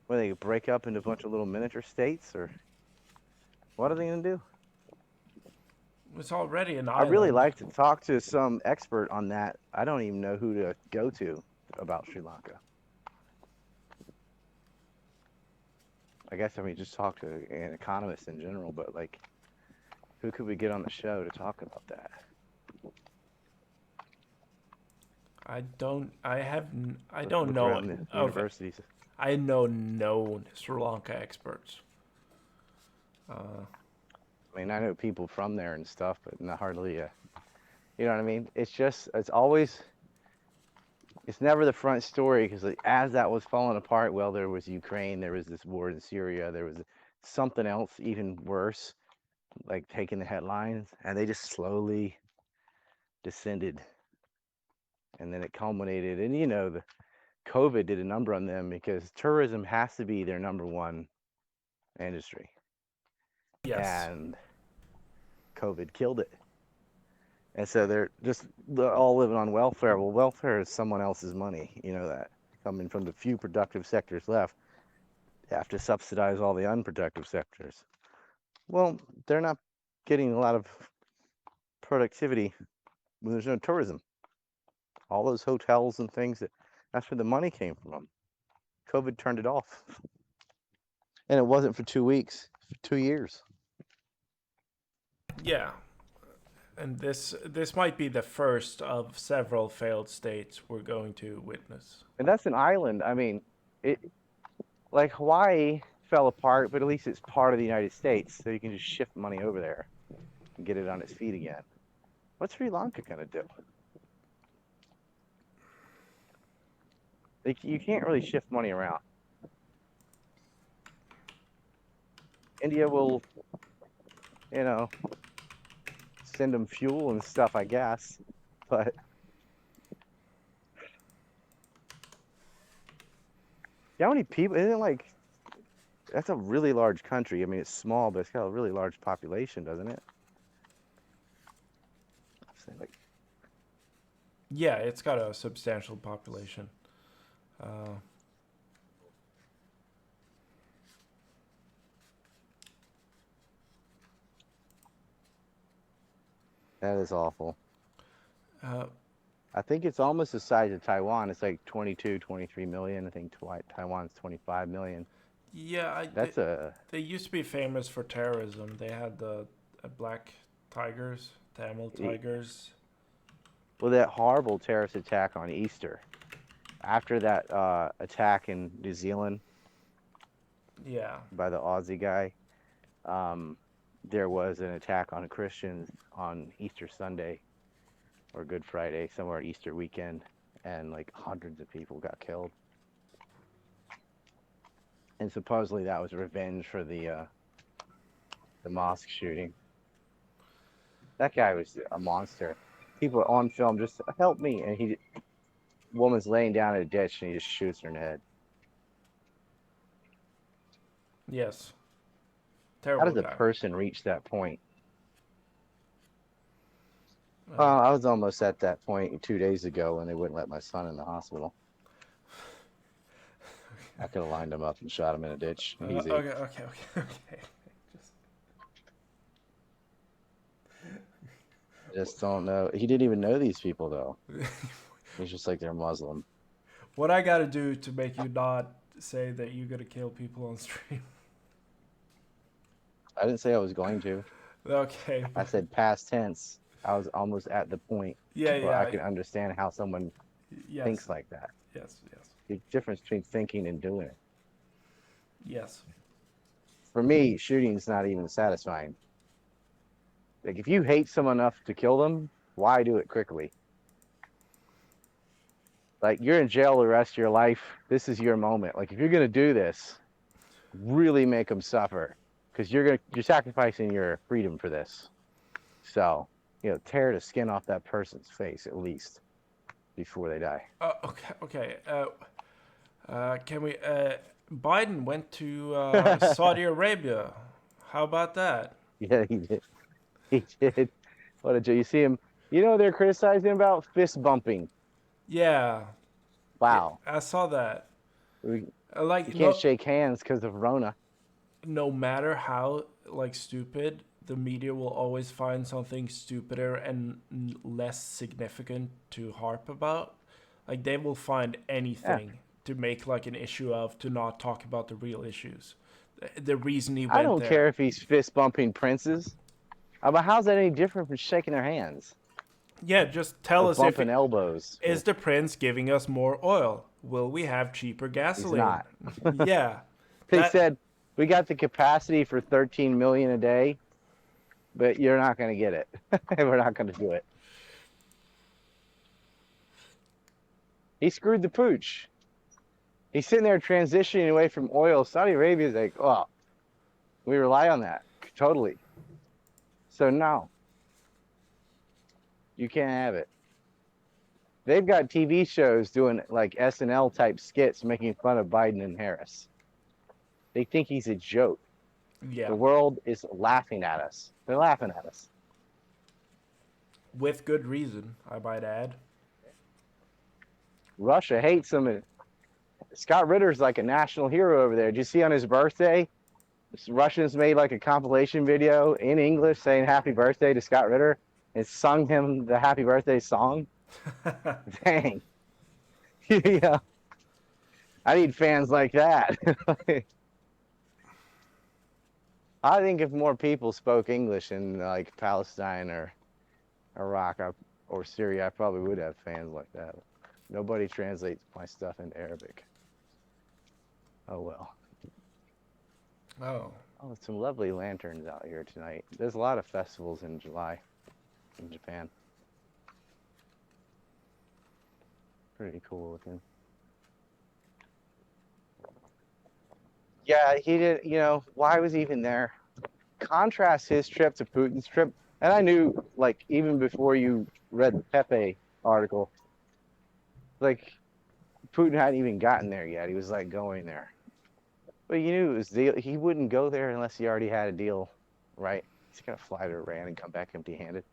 Where they break up into a bunch of little miniature states, or what are they going to do? It's already an I really island. like to talk to some expert on that. I don't even know who to go to about Sri Lanka. I guess just talk to an economist in general, but like, who could we get on the show to talk about that? I don't. I have. I Let's don't look know around the of. universities. I know known Sri Lanka experts. I mean, I know people from there and stuff, but not hardly. You know what I mean? It's always, it's never the front story because like, as that was falling apart, well, there was Ukraine, there was this war in Syria, there was something else even worse, like taking the headlines, and they just slowly descended, and then it culminated. And the COVID did a number on them because tourism has to be their number one industry, Yes. and COVID killed it. And so they're all living on welfare. Well, welfare is someone else's money, that coming from the few productive sectors left. They have to subsidize all the unproductive sectors. Well, they're not getting a lot of productivity when there's no tourism. All those hotels and things, that's where the money came from. COVID turned it off. And it wasn't for 2 weeks, for 2 years. Yeah. And this might be the first of several failed states we're going to witness. And that's an island. I mean, it like Hawaii fell apart, but at least it's part of the United States, so you can just shift money over there and get it on its feet again. What's Sri Lanka gonna do? Like, you can't really shift money around. India will, send them fuel and stuff, I guess, but how many people? Isn't it like that's a really large country? I mean, it's small, but it's got a really large population, doesn't it? Like, Yeah, it's got a substantial population. Uh, that is awful. uh, I think it's almost the size of Taiwan. It's like 22, 23 million. I think Taiwan's 25 million. yeah, That's they used to be famous for terrorism. They had the black tigers, Tamil tigers. well, that horrible terrorist attack on Easter. After that attack in New Zealand Yeah. by the Aussie guy, there was an attack on Christians on Easter Sunday or Good Friday, somewhere Easter weekend, and like hundreds of people got killed. And supposedly that was revenge for the mosque shooting. That guy was a monster. People on film just help me, and woman's laying down in a ditch, and he just shoots her in the head. Yes. How Terrible does a guy. person reach that point? I was almost at that point 2 days ago when they wouldn't let my son in the hospital. I could have lined him up and shot him in a ditch. Easy. Okay. Just... I just don't know. He didn't even know these people, though. He's just like, they're Muslim. What I gotta do to make you not say that you're gonna kill people on stream? I didn't say I was going to. Okay. I said past tense. I was almost at the point where I Yeah. can understand how someone Yes. thinks like that. Yes. The difference between thinking and doing it. Yes. For me, shooting's not even satisfying. Like, if you hate someone enough to kill them, why do it quickly? Like, you're in jail the rest of your life. This is your moment. Like, if you're gonna do this, really make them suffer, because you're sacrificing your freedom for this. So, tear the skin off that person's face at least before they die. Okay. Can we? Biden went to Saudi Arabia. How about that? Yeah, he did. He did. What a joke. You see him. You know what they're criticizing about? Fist bumping. Yeah, Wow. I saw that. We, you Like can't no, shake hands because of Rona. no matter how like stupid, the media will always find something stupider and less significant to harp about. Like they will find Yeah. anything to make like an issue of to not talk about the real issues. The reason he I went don't care there. if he's fist bumping princes. But how's that any different from shaking their hands Yeah, just tell or us if bumping elbows? is the prince giving us more oil? Will we have cheaper He's gasoline? not. Yeah. They That said we got the capacity for 13 million a day, but you're not going to get it. We're not going to do it. He screwed the pooch. He's sitting there transitioning away from oil. Saudi Arabia's like, oh, we rely on that totally. So no, you can't have it. They've got TV shows doing like SNL type skits making fun of Biden and Harris. They think he's a joke. yeah. The world is laughing at us. They're laughing at us. With good reason, I might add. Russia hates him. Scott Ritter's like a national hero over there. Did you see on his birthday? Russians made like a compilation video in English saying happy birthday to Scott Ritter and sung him the happy birthday song. Dang. Yeah. I need fans like that. I think if more people spoke English in like Palestine or Iraq or Syria, I probably would have fans like that. Nobody translates my stuff into Arabic. Oh well. Oh. Oh, some lovely lanterns out here tonight. There's a lot of festivals in July in Japan. Pretty cool looking. Yeah, he did. You know, why was he even there? Contrast his trip to Putin's trip. And I knew, like, even before you read the Pepe article, like, Putin hadn't even gotten there yet. He was, like, going there. But you knew it was he wouldn't go there unless he already had a deal, right? He's going to fly to Iran and come back empty handed.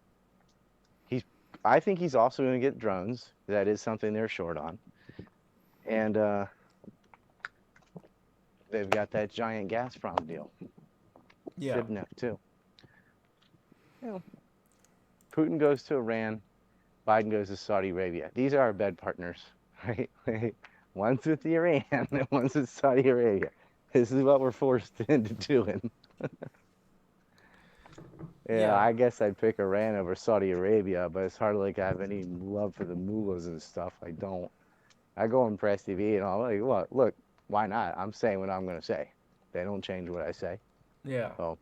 I think he's also going to get drones. That is something they're short on. And they've got that giant Gazprom deal. Yeah. Sibnev, too. You know, Putin goes to Iran, Biden goes to Saudi Arabia. These are our bed partners, right? One's with the Iran and one's with Saudi Arabia. This is what we're forced into doing. Yeah, Yeah. I guess I'd pick Iran over Saudi Arabia, but it's hard to like have any love for the mullahs and stuff. I don't. I go on Press TV and I'm like, what? Look, why not? I'm saying what I'm going to say. They don't change what I say. Yeah. So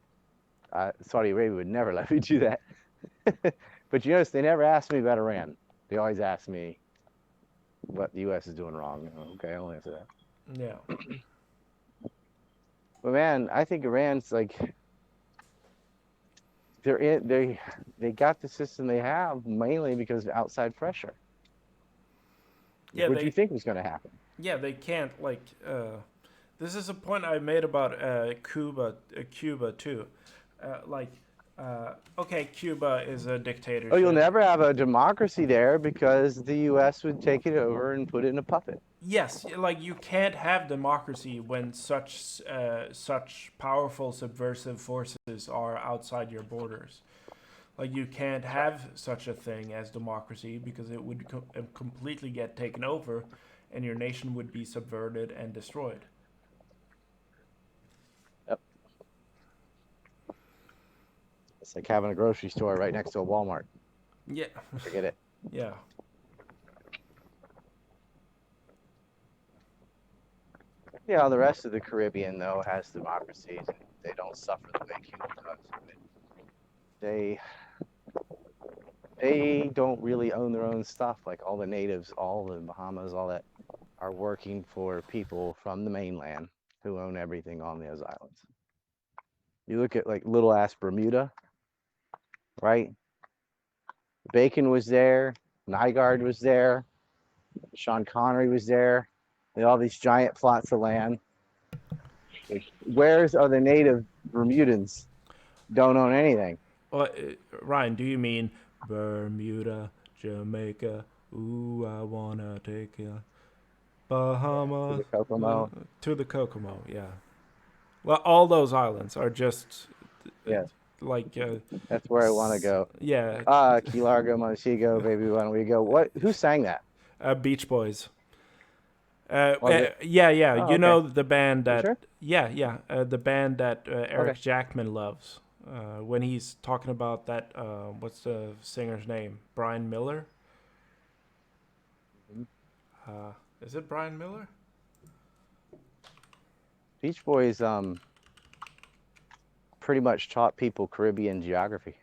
Saudi Arabia would never let me do that. But you notice they never asked me about Iran. They always ask me what the U.S. is doing wrong. Okay, I'll answer that. Yeah. But man, I think Iran's like they got the system they have mainly because of outside pressure. Yeah, What do you they think was going to happen? yeah, they can't like this is a point I made about Cuba too. Like okay, Cuba is a Oh, you'll dictatorship. never have a democracy there because the U.S. would take it over and put it in a puppet. Yes, like you can't have democracy when such powerful subversive forces are outside your borders. Like you can't That's right. have such a thing as democracy because it would completely get taken over, and your nation would be subverted and destroyed. Yep. It's like having a grocery store right next to a Walmart. Yeah, Forget it. yeah, Yeah, the rest of the Caribbean though has democracies. And they don't suffer the way Cuba does. They they don't really own their own stuff. Like all the natives, all the Bahamas, all that are working for people from the mainland who own everything on those islands. You look at like little ass Bermuda, right? Bacon was there, Nygaard was there, Sean Connery was there. They had all these giant plots of land. Where's are the native Bermudans? Don't own anything. Ryan, do you mean Bermuda, Jamaica? Ooh, I wanna take ya. To Bahama the Kokomo. to the Kokomo. Yeah. Well, all those islands are just uh, Yeah, like that's where I want to go. yeah, Key Largo, Montego, baby, why don't we go? What? Who sang that? Beach Boys. Was it? Yeah, yeah. Oh, You okay. know the band You that sure? the band that Eric Okay. Jackman loves. When he's talking about that, what's the singer's name? Brian Miller. Mhm. Uh, is it Brian Miller? Beach Boys pretty much taught people Caribbean geography.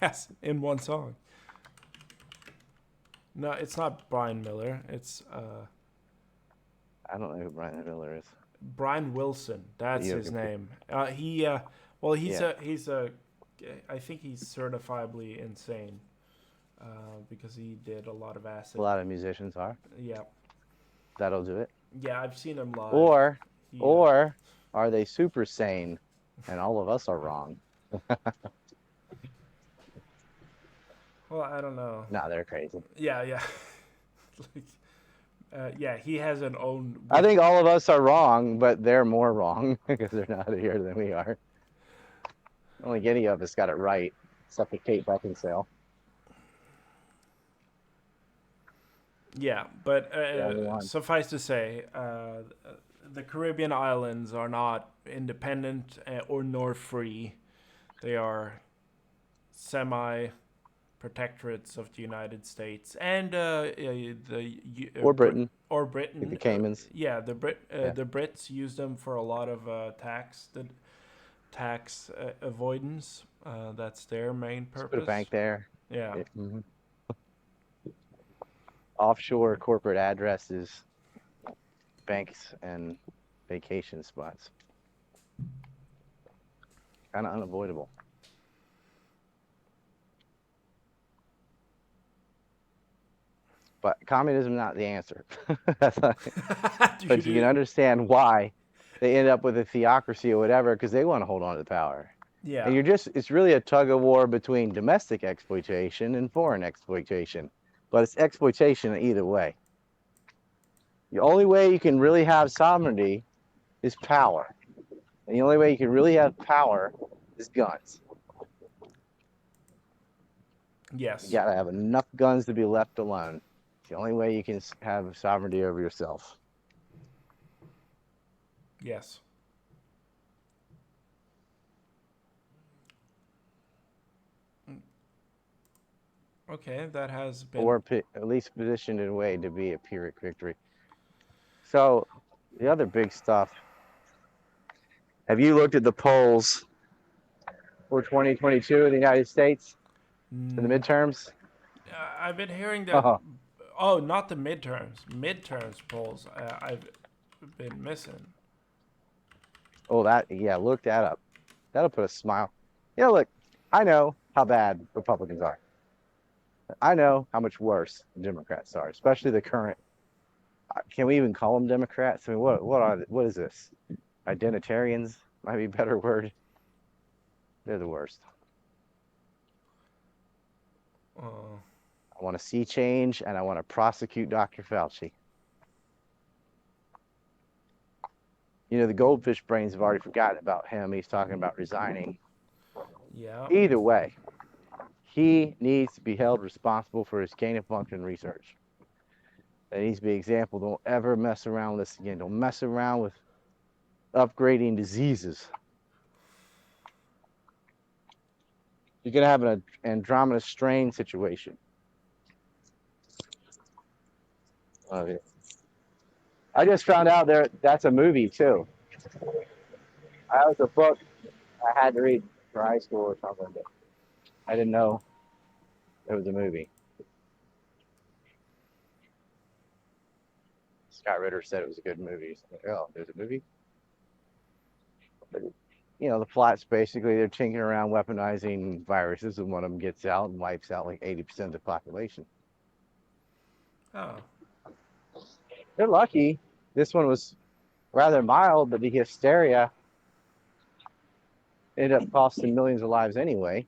Yes, in one song. No, it's not Brian Miller. It's I don't know who Brian Miller is, Brian Wilson. but That's you his can. name. Well, Yeah, I think he's certifiably insane because he did a lot of a acid. lot of musicians are. Yeah, That'll do it. yeah, I've seen him live. Or, He, or are they super sane, and all of us are wrong? well, I don't know. No, they're crazy. Yeah, yeah, like, yeah. He has an own. I think all of us are wrong, but they're more wrong because they're not here than we are. I don't think any of us got it right, except for Kate Beckinsale. Yeah, but The only one. suffice to say, the Caribbean islands are not independent or nor free. They are semi protectorates of the United States and Or Britain, or like the Britain. Caymans. Yeah, Yeah. the Brits use them for a lot of tax avoidance. That's their main Just put a bank purpose. there. Yeah. Yeah. Offshore corporate addresses, banks, and vacation spots. Kind of unavoidable. But communism not the answer. That's not, Do you but you can do? understand why they end up with a theocracy or whatever because they want to hold on to the power. And Yeah. it's really a tug of war between domestic exploitation and foreign exploitation. But it's exploitation either way. The only way you can really have sovereignty is power. And the only way you can really have power is guns. You Yes. got to have enough guns to be left alone. It's the only way you can have sovereignty over yourself. Yes. Okay, that has been. Or at least positioned in a way to be a Pyrrhic victory. So the other big stuff. Have you looked at the polls for 2022 in the United States for the Mm, midterms? I've been hearing that. Oh, Oh, not the midterms. Midterms polls. I've been missing. oh, yeah, look that up. That'll put a smile. Yeah, look, I know how bad Republicans are. I know how much worse Democrats are, especially the current. Can we even call them Democrats? I mean, what is this? Identitarians might be a better word. They're the worst. Uh, I want to see change, and I want to prosecute Dr. Fauci. You know, the goldfish brains have already forgotten about him. He's talking about resigning. yeah. Either way, he needs to be held responsible for his gain of function research. That needs to be an example. Don't ever mess around with this again. Don't mess around with upgrading diseases. You're going to have an Andromeda strain situation. I just found out that's a movie too. That was a book I had to read for high school or something, but I didn't know it was a movie. Scott Ritter said it was a good movie. So like, oh, there's a movie? But, you know, the plot's basically they're tinkering around weaponizing viruses, and one of them gets out and wipes out like 80% of the population. Oh. They're lucky. This one was rather mild, but the hysteria ended up costing millions of lives anyway.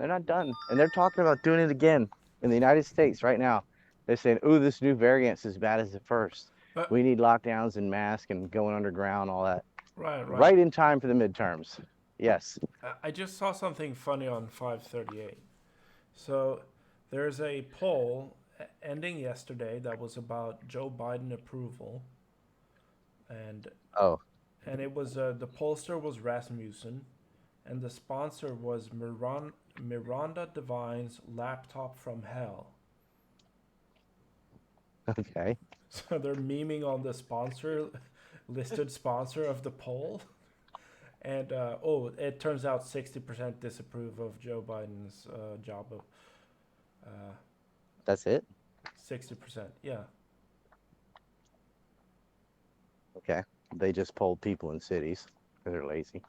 They're not done. And they're talking about doing it again in the United States right now. They're saying, "Ooh, this new variant's as bad as the first. But We need lockdowns and masks and going underground, all that." right, right. Right in time for the midterms. Yes. I just saw something funny on 538. So there's a poll ending yesterday that was about Joe Biden approval, and Oh, it was the pollster was Rasmussen, and the sponsor was Miranda Devine's laptop from hell. okay. So they're memeing on the sponsor, listed sponsor of the poll, and it turns out 60% disapprove of Joe Biden's job of uh, That's it? 60%. Yeah. Okay. They just polled people in cities because they're lazy.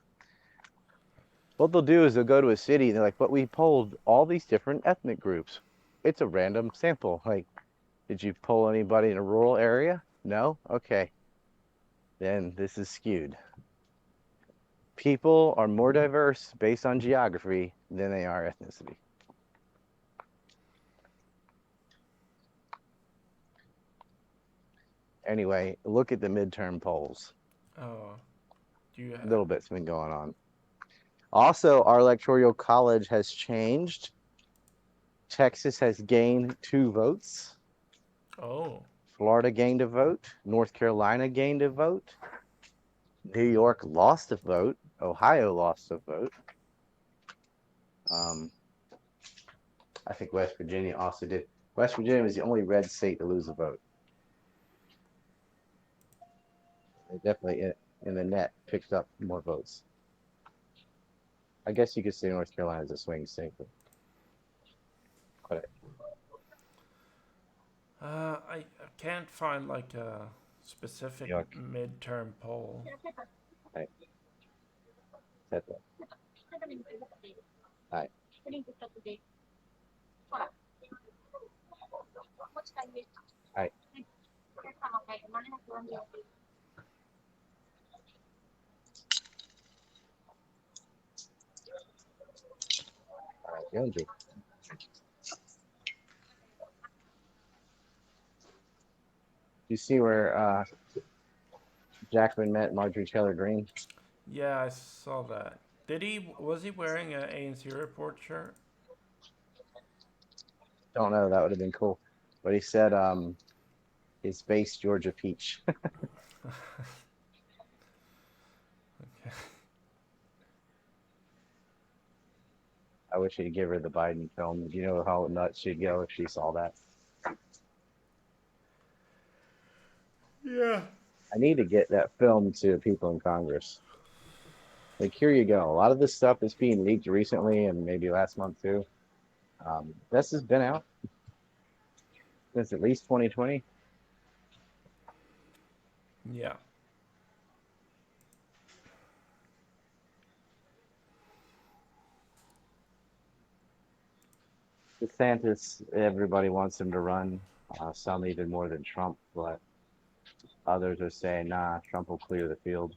What they'll do is they'll go to a city and they're like, "But we polled all these different ethnic groups. It's a random sample. Like, did you poll anybody in a rural area? No? Okay. Then this is skewed. People are more diverse based on geography than they are ethnicity." Anyway, look at the midterm polls. Oh, do you A little bit's been going on. Also, our electoral college has changed. Texas has gained 2 votes. Oh, Florida gained a vote. North Carolina gained a vote. New York lost a vote. Ohio lost a vote. Um, I think West Virginia also did. West Virginia was the only red state to lose a vote. They definitely, in the net, picked up more votes. I guess you could say North Carolina is a swing state, but I can't find like a New specific York, midterm poll. right, said that. Right. Right. All right. Andrew. You see where Jackman met Marjorie Taylor Greene? Yeah, I saw that. Was he wearing an ANC report shirt? Don't know. That would have been cool. But he said his base Georgia peach. I wish he'd give her the Biden film. Do you know how nuts she'd go if she saw that? Yeah. I need to get that film to people in Congress. Like, here you go. A lot of this stuff is being leaked recently and maybe last month too. This has been out since at least 2020. Yeah. DeSantis, everybody wants him to run. Some even more than Trump, but others are saying, nah, Trump will clear the field.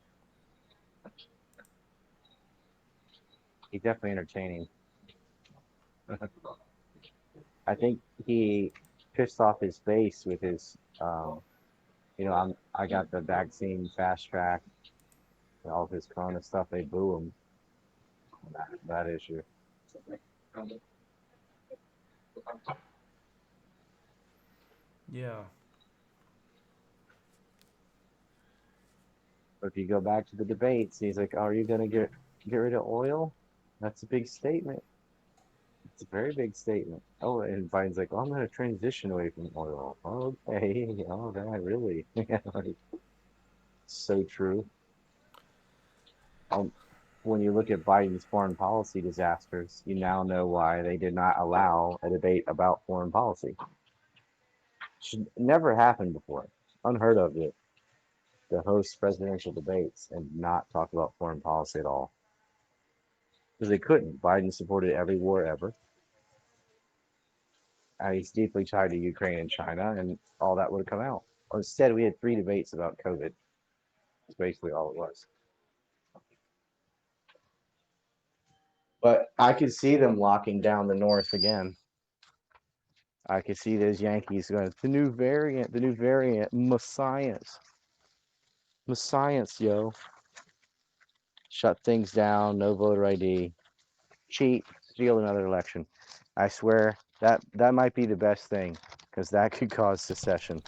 He's definitely entertaining. I think he pissed off his base with his, I got the vaccine fast track and all of his Corona stuff. They boo him on that issue. Yeah. But if you go back to the debates, he's like, "Oh, are you gonna get rid of oil? That's a big statement. It's a very big statement." Oh, and Biden's like, "Oh, I'm gonna transition away from oil." Oh, okay, oh, that really, like, so true. Um, when you look at Biden's foreign policy disasters, you now know why they did not allow a debate about foreign policy. Should never happened before. Unheard of it. To host presidential debates and not talk about foreign policy at all. Because they couldn't. Biden supported every war ever. He's deeply tied to Ukraine and China, and all that would have come out. Instead, we had 3 debates about COVID. That's basically all it was. But I could see them locking down the North again. I could see those Yankees going, the new variant, Messiahs. Messiahs, yo. Shut things down, no voter ID, cheat, steal another election. I swear that might be the best thing, because that could cause secession.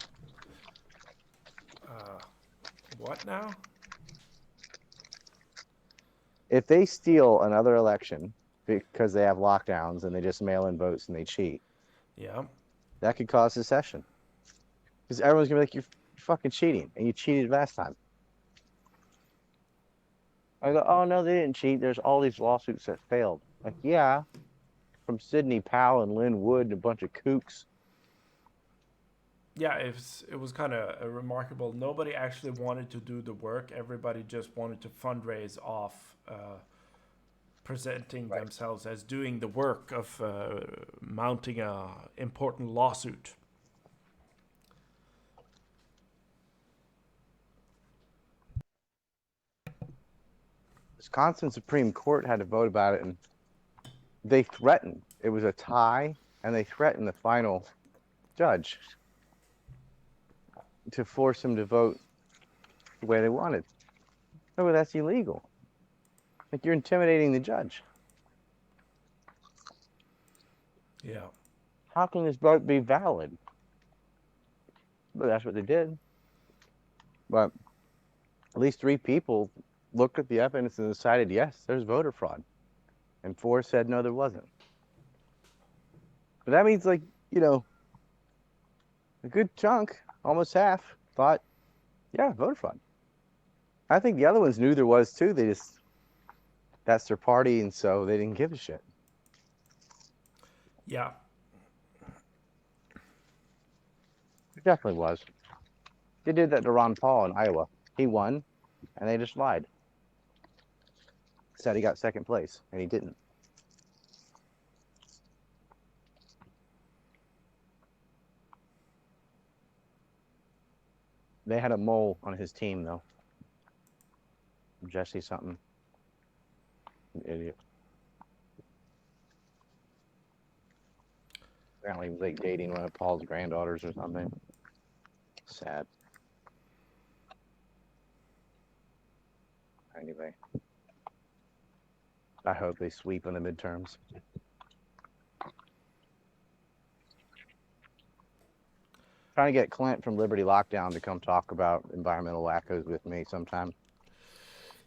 What now? If they steal another election because they have lockdowns and they just mail in votes and they cheat, Yeah. that could cause secession. Because everyone's gonna be like, you're fucking cheating, and you cheated last time. I go, oh no, they didn't cheat. There's all these lawsuits that failed. Like, yeah, from Sidney Powell and Lynn Wood and a bunch of kooks. Yeah, it was kind of remarkable. Nobody actually wanted to do the work. Everybody just wanted to fundraise off presenting Right. themselves as doing the work of mounting a important lawsuit. Wisconsin Supreme Court had to vote about it, and they threatened. It was a tie, and they threatened the final judge to force him to vote the way they wanted. No, but that's illegal. Like, you're intimidating the judge. Yeah. How can this vote be valid? But that's what they did. But at least 3 people looked at the evidence and decided, yes, there's voter fraud. And 4 said, no, there wasn't. But that means, like, a good chunk, almost half, thought, yeah, voter fraud. I think the other ones knew there was too. That's their party, and so they didn't give a shit. Yeah. It definitely was. They did that to Ron Paul in Iowa. He won, and they just lied. Said he got second place, and he didn't. They had a mole on his team, though. Jesse something. An idiot. Apparently he was like dating one of Paul's granddaughters or something. Sad. Anyway. I hope they sweep in the midterms. Trying to get Clint from Liberty Lockdown to come talk about environmental wackos with me sometime.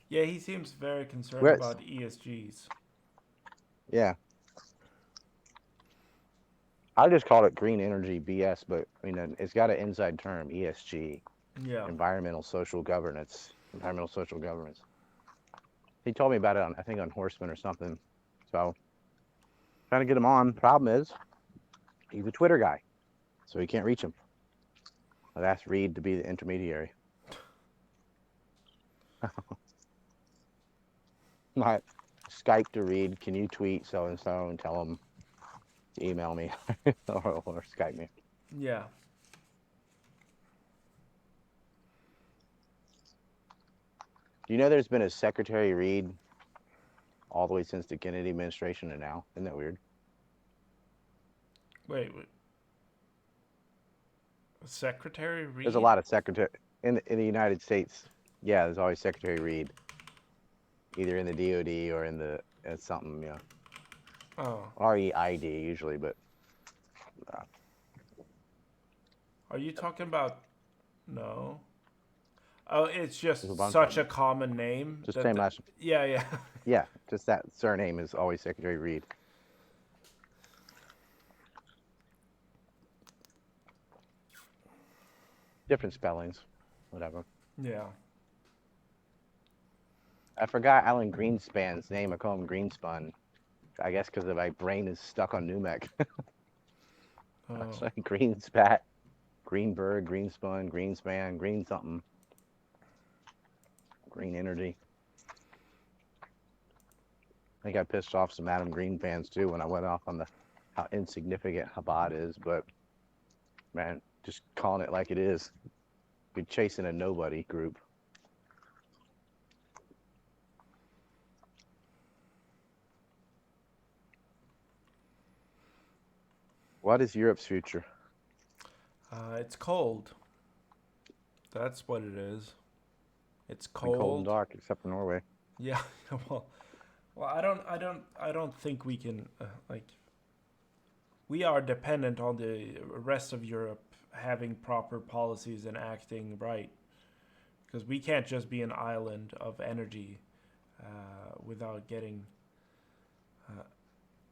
Yeah, he seems very concerned Where's, about ESGs. yeah. I just called it green energy BS, but I mean, it's got an inside term, ESG, Yeah. environmental social governance. He told me about it I think on Horseman or something. So trying to get him on. Problem is, he's a Twitter guy, so he can't reach him. I've asked Reed to be the intermediary. My Skype to Reed, can you tweet so and so and tell him to email me or Skype me? Yeah. Do you know there's been a Secretary Reed all the way since the Kennedy administration and now? Isn't that weird? Wait. Secretary Reed? There's a lot of secretary in the United States. Yeah, there's always Secretary Reed, either in the DOD or in the something, Oh. REID usually, but. Are you talking about? No. Oh, it's just There's a bunch such of a common name. Just same last. Yeah, yeah. Yeah, just that surname is always Secretary Reed. Different spellings, whatever. Yeah. I forgot Alan Greenspan's name. I call him Greenspun. I guess because my brain is stuck on Numek. It's like Greenspat, Greenberg, Greenspun, Greenspan, Green something. Green Energy. I think I pissed off some Adam Green fans too when I went off on how insignificant Chabad is, but man, just calling it like it is. Be chasing a nobody group. What is Europe's future? It's cold. That's what it is. It's And cold and cold. dark, except for Norway. Yeah. Well, I don't think we can like. We are dependent on the rest of Europe having proper policies and acting right, because we can't just be an island of energy without getting,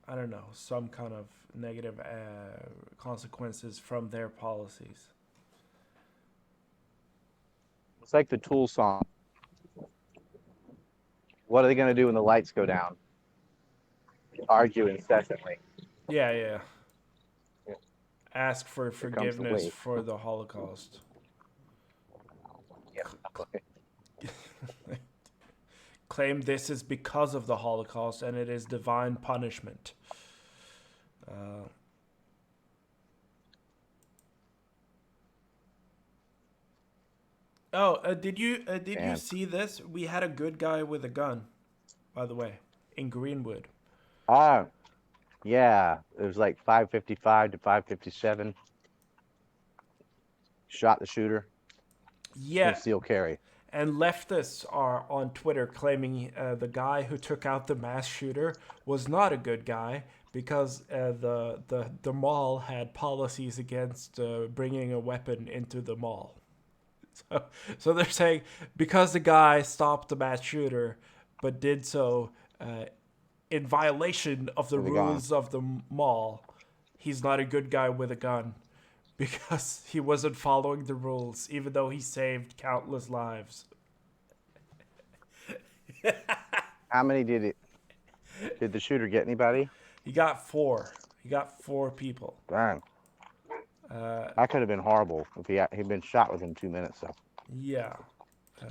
I don't know, some kind of negative consequences from their policies. It's like the Tool song. What are they going to do when the lights go down? Argue incessantly. Yeah, yeah. Yeah. Ask for Here comes the forgiveness wave. for the Holocaust. Yeah. Claim this is because of the Holocaust and it is divine punishment. Uh, did you Man. see this? We had a good guy with a gun, by the way, in Greenwood. Ah, yeah. It was like 5:55 to 5:57. Shot the shooter. Yeah, Concealed carry. and leftists are on Twitter claiming the guy who took out the mass shooter was not a good guy because the mall had policies against bringing a weapon into the mall. So they're saying because the guy stopped the mass shooter, but did so in violation of the With a gun. rules of the mall, he's not a good guy with a gun because he wasn't following the rules, even though he saved countless lives. How many did the shooter get? Anybody? He got four. He got four people. Dang. Uh, That could have been horrible if he'd been shot within 2 minutes. So yeah.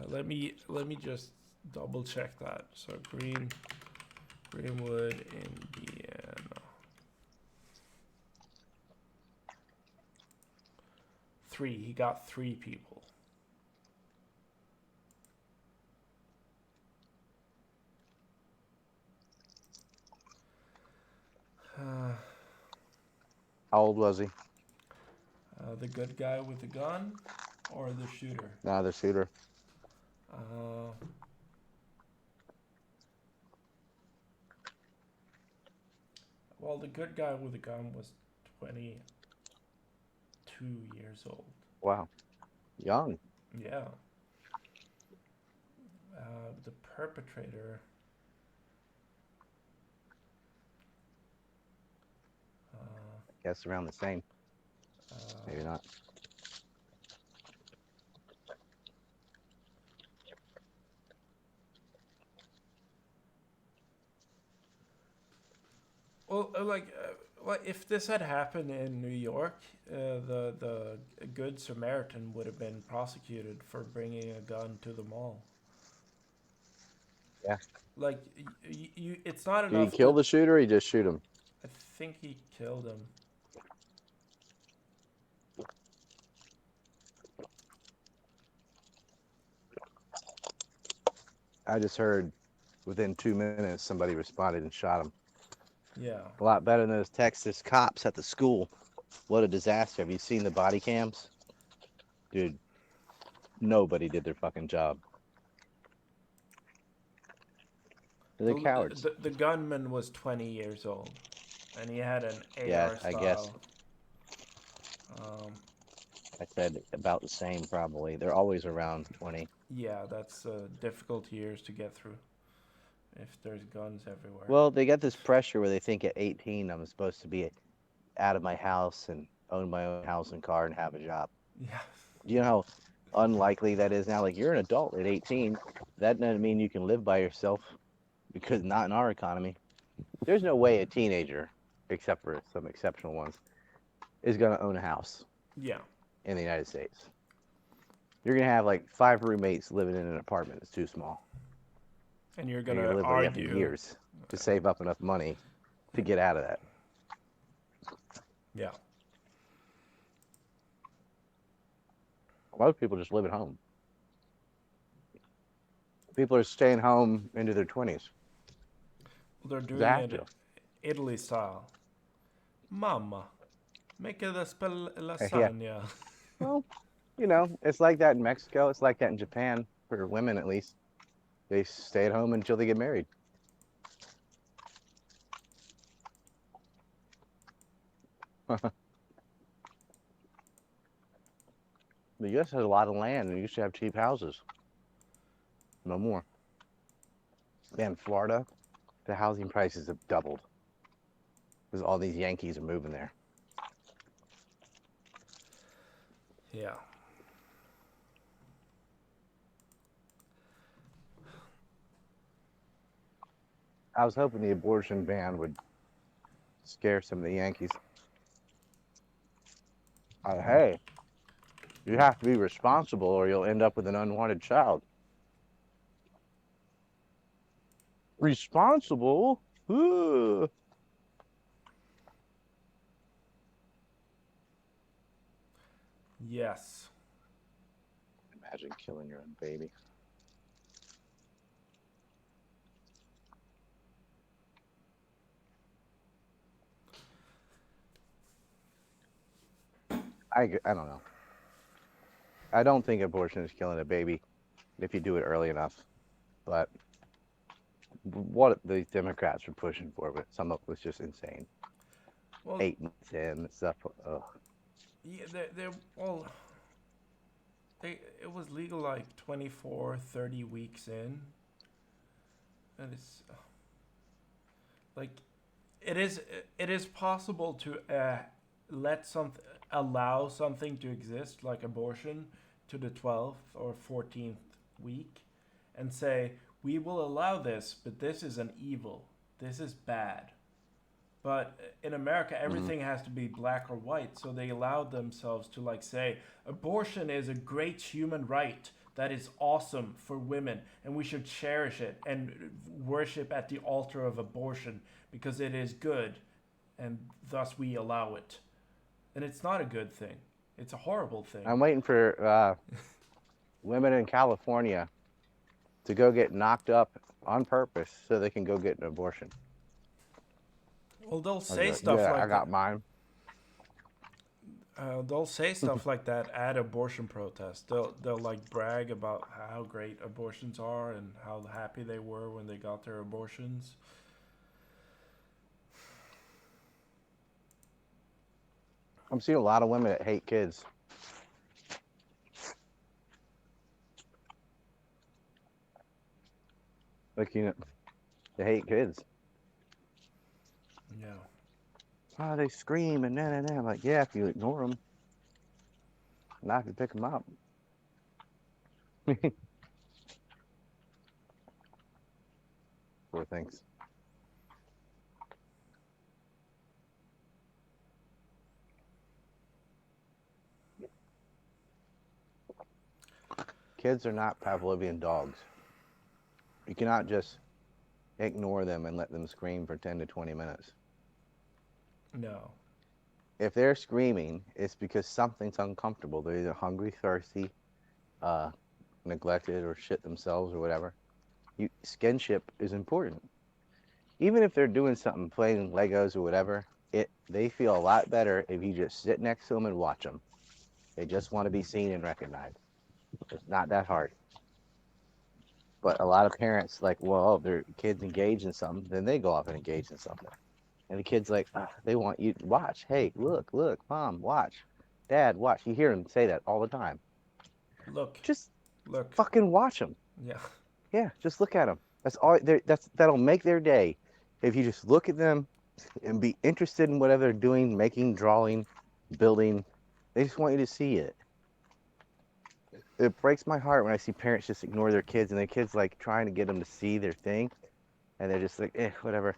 Let me just double check that. So Greenwood, Indiana. 3. He got 3 people. how old was he? The good guy with the gun or the shooter? No, the shooter. Uh, well, the good guy with the gun was 22 years old. Wow, young. Yeah. The perpetrator. Guess around the same. Maybe not. Well, if this had happened in New York, the Good Samaritan would have been prosecuted for bringing a gun to the mall. Yeah. Like it's not Did he enough kill to. the shooter? Or he just shoot him. I think he killed him. I just heard within 2 minutes somebody responded and shot him. Yeah. A lot better than those Texas cops at the school. What a disaster. Have you seen the body cams? Dude, nobody did their fucking job. They're cowards. The gunman was 20 years old, and he had an Yeah, AR I guess. style. I said about the same probably. They're always around 20. Yeah, that's difficult years to get through if there's guns everywhere. Well, they got this pressure where they think at 18 I'm supposed to be out of my house and own my own house and car and have a job. Yeah. Do you know how unlikely that is now? Like, you're an adult at 18. That doesn't mean you can live by yourself because not in our economy. There's no way a teenager, except for some exceptional ones, is going to own a house Yeah. in the United States. You're going to have like 5 roommates living in an apartment. It's too small. And you're And gonna you're going to live there for argue. years to save up enough money to get out of that. Yeah. Most people just live at home. People are staying home into their 20s. Well, they're doing They have it to. Italy style. Mama. Make it a Yeah. lasagna. Well, it's like that in Mexico. It's like that in Japan, for women at least. They stay at home until they get married. The U.S. has a lot of land and you used to have cheap houses. No more. Man, Florida, the housing prices have doubled because all these Yankees are moving there. Yeah. I was hoping the abortion ban would scare some of the Yankees. Hey, you have to be responsible or you'll end up with an unwanted child. Responsible? Ugh. Yes. Imagine killing your own baby. I don't know. I don't think abortion is killing a baby if you do it early enough. But what these Democrats are pushing for, but some of it was just insane. Well, 8 months in and stuff. Ugh. yeah, it was legal like 24, 30 weeks in. And it's like it is possible to let something allow something to exist like abortion to the 12th or 14th week and say we will allow this, but this is an evil, this is bad. But in America, Mhm. everything has to be black or white. So they allowed themselves to like say abortion is a great human right that is awesome for women, and we should cherish it and worship at the altar of abortion because it is good, and thus we allow it. And it's not a good thing. It's a horrible thing. I'm waiting for women in California to go get knocked up on purpose so they can go get an abortion. Well, they'll I was say like, stuff yeah, I like got that. mine. They'll say stuff like that at abortion protests. They'll like brag about how great abortions are and how happy they were when they got their abortions. I'm seeing a lot of women that hate kids. Like, they hate kids. Yeah. Oh, they scream and nah, nah, nah. I'm like, yeah, if you ignore them, not if you pick them up. Poor things. Kids are not Pavlovian dogs. You cannot just ignore them and let them scream for 10 to 20 minutes. No. If they're screaming, it's because something's uncomfortable. They're either hungry, thirsty, uh, neglected, or shit themselves or whatever. Skinship is important. Even if they're doing something, playing Legos or whatever, they feel a lot better if you just sit next to them and watch them. They just want to be seen and recognized. It's not that hard. But a lot of parents like, well, their kids engage in something, then they go off and engage in something. And the kid's like, they want you to watch. Hey, look, look, mom, watch. Dad, watch. You hear them say that all the time. Look. Just Look. fucking watch them. Yeah. Yeah, just look at them. That's all. That'll make their day. If you just look at them and be interested in whatever they're doing, making, drawing, building. They just want you to see it. It breaks my heart when I see parents just ignore their kids and their kids like trying to get them to see their thing, and they're just like, whatever,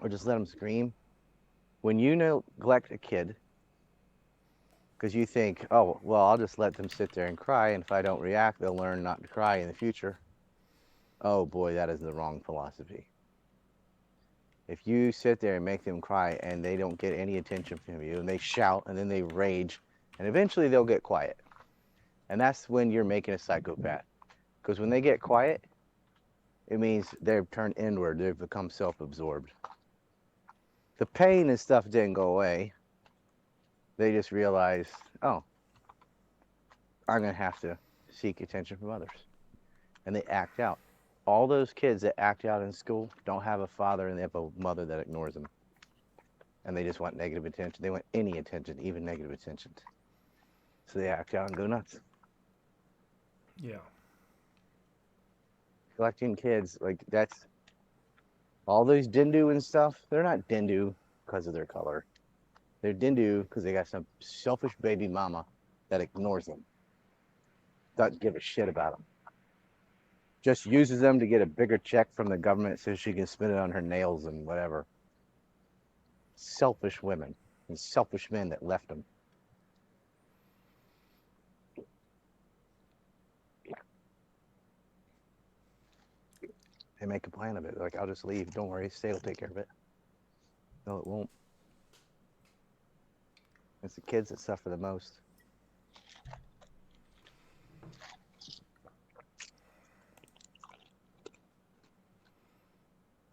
or just let them scream. When you neglect a kid because you think, oh, well, I'll just let them sit there and cry, and if I don't react, they'll learn not to cry in the future. Oh boy, that is the wrong philosophy. If you sit there and make them cry and they don't get any attention from you and they shout and then they rage and eventually they'll get quiet. And that's when you're making a psychopath. Because when they get quiet, it means they've turned inward. They've become self-absorbed. The pain and stuff didn't go away. They just realize, oh, I'm going to have to seek attention from others. And they act out. All those kids that act out in school don't have a father and they have a mother that ignores them. And they just want negative attention. They want any attention, even negative attention. So they act out and go nuts. Yeah. Collecting kids, like that's all those Dindu and stuff. They're not Dindu because of their color. They're Dindu because they got some selfish baby mama that ignores them, doesn't give a shit about them. Just uses them to get a bigger check from the government so she can spend it on her nails and whatever. Selfish women and selfish men that left them. They make a plan of it. Like, I'll just leave. Don't worry. State will take care of it. No, it won't. It's the kids that suffer the most.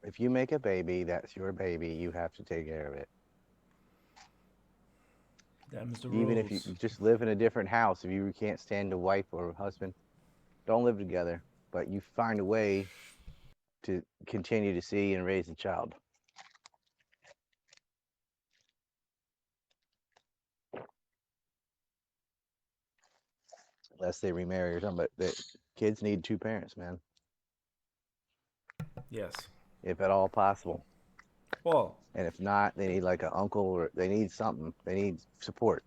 If you make a baby, that's your baby. You have to take care of it. Them's the Even if you rules. just live in a different house, if you can't stand a wife or a husband, don't live together. But you find a way to continue to see and raise a child. Unless they remarry or something. But kids need two parents, man, Yes. if at all possible. Well, And if not, they need like an uncle or they need something. They need support.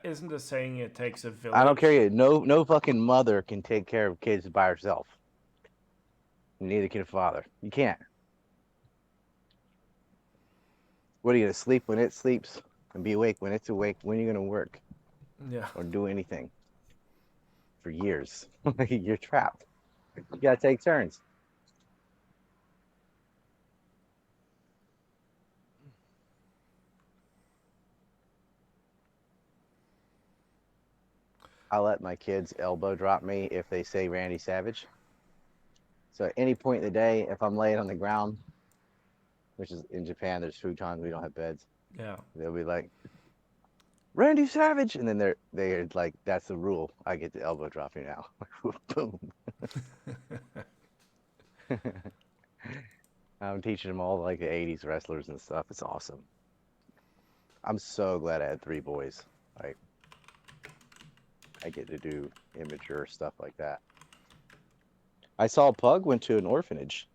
isn't the saying it takes a I don't village? care. No fucking mother can take care of kids by herself. Neither can a father. You can't. What are you gonna sleep when it sleeps and be awake when it's awake? When are you gonna work Yeah. or do anything for years? You're trapped. You gotta take turns. I let my kids elbow drop me if they say Randy Savage. So at any point in the day, if I'm laying on the ground, which is in Japan, there's futons, we don't have beds. Yeah. They'll be like, Randy Savage, and then they're like, that's the rule. I get the elbow drop you now. Boom. I'm teaching them all like the '80s wrestlers and stuff. It's awesome. I'm so glad I had three boys. Like I get to do immature stuff like that. I saw Pug went to an orphanage,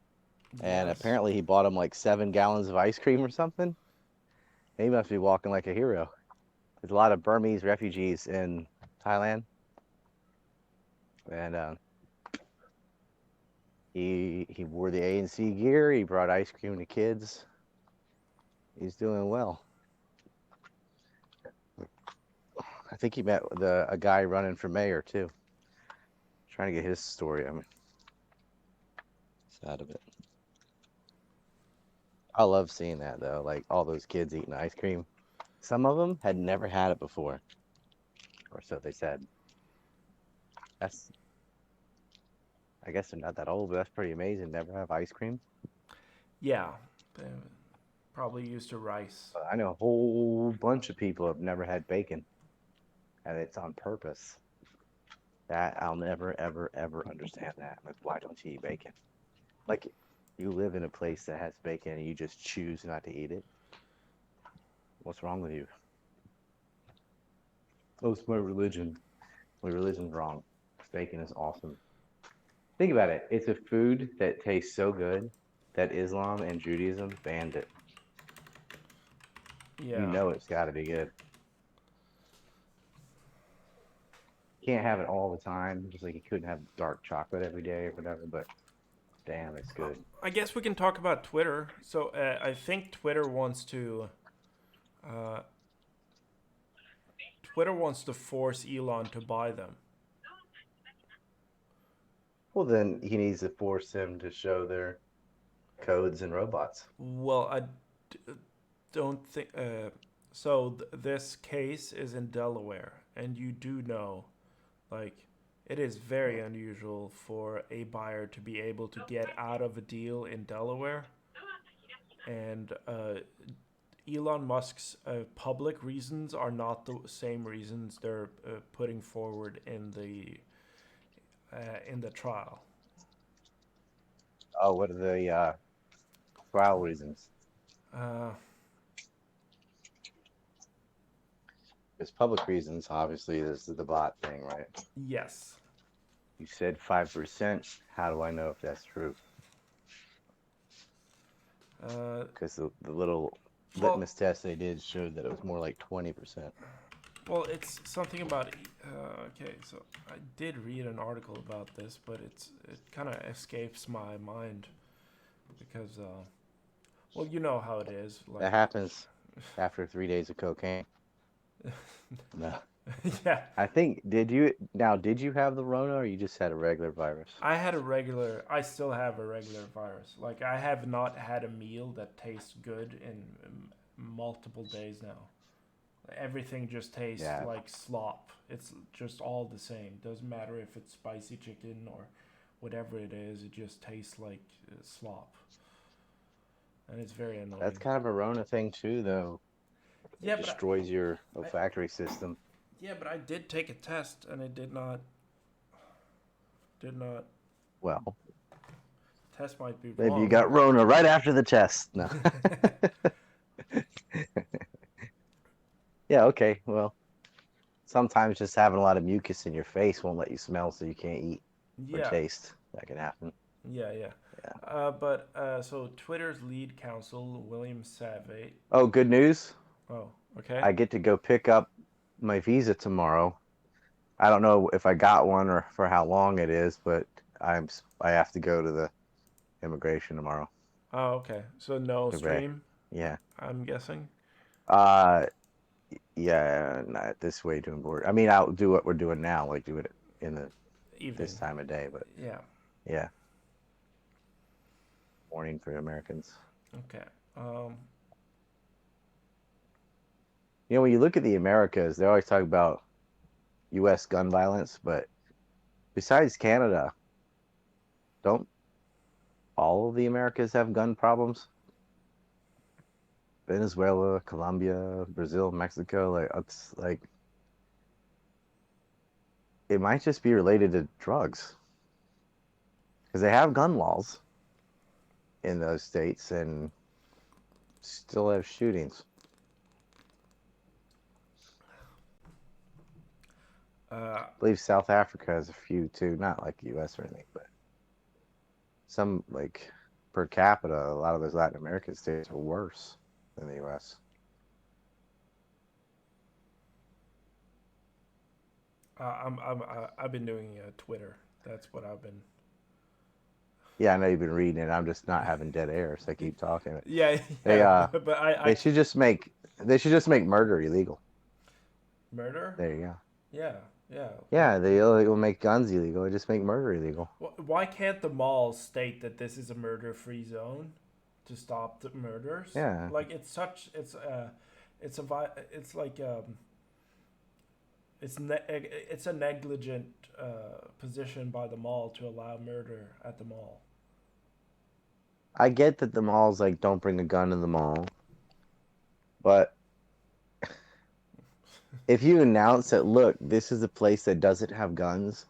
and Yes. apparently he bought him like 7 gallons of ice cream or something. He must be walking like a hero. There's a lot of Burmese refugees in Thailand, and he wore the ANC gear. He brought ice cream to kids. He's doing well. I think he met a guy running for mayor too. Trying to get his story. I'm sad of it. I love seeing that though. Like all those kids eating ice cream. Some of them had never had it before, or so they said. That's, I guess they're not that old, but that's pretty amazing. Never have ice cream. Yeah. Probably used to rice. I know a whole bunch of people have never had bacon, and it's on purpose. That I'll never, ever, ever understand that. Like, why don't you eat bacon? Like, you live in a place that has bacon and you just choose not to eat it. What's wrong with you? Oh, it's my religion. My religion's wrong. Bacon is awesome. Think about it. It's a food that tastes so good that Islam and Judaism banned it. You Yeah. know it's got to be good. Can't have it all the time, just like you couldn't have dark chocolate every day or whatever, but damn, it's good. I guess we can talk about Twitter. So I think uh, Twitter wants to force Elon to buy them. Well, then he needs to force them to show their codes and robots. Well, don't think. So this case is in Delaware, and you do know, like, it is very unusual for a buyer to be able to get out of a deal in Delaware, and Elon Musk's public reasons are not the same reasons they're putting forward in the trial. Oh, what are the trial reasons? Uh, There's public reasons, obviously. There's the bot thing, right? yes. You said 5%. How do I know if that's true? Uh, Because the little well, litmus test they did showed that it was more like 20%. well, it's something about. Okay, so I did read an article about this, but it kind of escapes my mind because, well, you know how it is. That Like, happens after 3 days of cocaine. No. yeah, I think, did you have the Rona or you just had a regular virus? I had a regular. I still have a regular virus. Like, I have not had a meal that tastes good in multiple days now. Everything just tastes Yeah, like slop. It's just all the same. Doesn't matter if it's spicy chicken or whatever it is. It just tastes like slop, and it's very that's annoying. kind of a Rona thing too, though. It Yeah, but destroys your I olfactory system. yeah, but I did take a test, and it did not. Well, Test might be maybe you wrong. got Rona right after the test. No. Yeah, okay. Well, sometimes just having a lot of mucus in your face won't let you smell, so you can't eat or Yeah, taste. That can happen. yeah, yeah. Yeah. But so Twitter's lead counsel William Savage. Oh, good news. Oh, okay. I get to go pick up my visa tomorrow. I don't know if I got one or for how long it is, but I have to go to the immigration tomorrow. Oh, okay. So no Okay. stream, Yeah. I'm guessing. Uh, yeah, not this way too important. I mean, I'll do what we're doing now, like do it in this Evening. time of day, but Yeah. yeah, morning for Americans. Okay. Um. You know, when you look at the Americas, they always talk about U.S. gun violence, but besides Canada, don't all of the Americas have gun problems? Venezuela, Colombia, Brazil, Mexico, like it's like it might just be related to drugs because they have gun laws in those states and still have shootings. Uh. I believe South Africa has a few too, not like U.S. or anything, but some like per capita, a lot of those Latin American states are worse than the U.S. I've been doing Twitter. That's what I've been. Yeah, I know you've been reading it. I'm just not having dead air, so I keep talking. Yeah, They yeah. But they should just make murder illegal. murder. There you go. Yeah, yeah. Yeah, they'll make guns illegal. They just make murder illegal. Why can't the malls state that this is a murder-free zone to stop the murders? Yeah, Like it's like it's a negligent position by the mall to allow murder at the mall. I get that the malls like don't bring a gun in the mall, but if you announce that, look, this is a place that doesn't have guns,